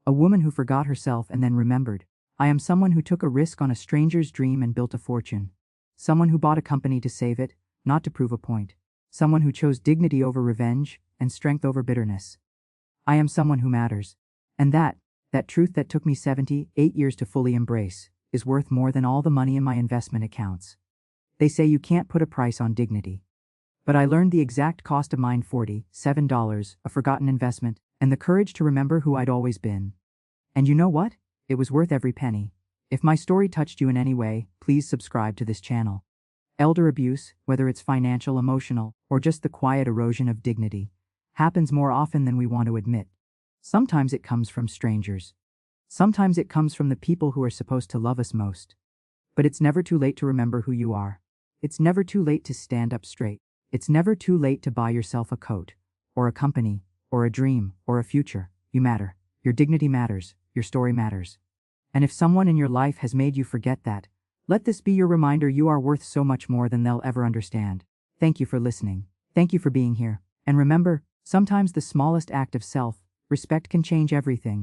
A woman who forgot herself and then remembered. I am someone who took a risk on a stranger's dream and built a fortune. Someone who bought a company to save it, not to prove a point. Someone who chose dignity over revenge and strength over bitterness. I am someone who matters. And that truth that took me 78 years to fully embrace, is worth more than all the money in my investment accounts. They say you can't put a price on dignity. But I learned the exact cost of mine, $47, a forgotten investment, and the courage to remember who I'd always been. And you know what? It was worth every penny. If my story touched you in any way, please subscribe to this channel. Elder abuse, whether it's financial, emotional, or just the quiet erosion of dignity, happens more often than we want to admit. Sometimes it comes from strangers. Sometimes it comes from the people who are supposed to love us most. But it's never too late to remember who you are. It's never too late to stand up straight. It's never too late to buy yourself a coat, or a company, or a dream, or a future. You matter. Your dignity matters. Your story matters. And if someone in your life has made you forget that, let this be your reminder. You are worth so much more than they'll ever understand. Thank you for listening. Thank you for being here. And remember, sometimes the smallest act of self-respect can change everything.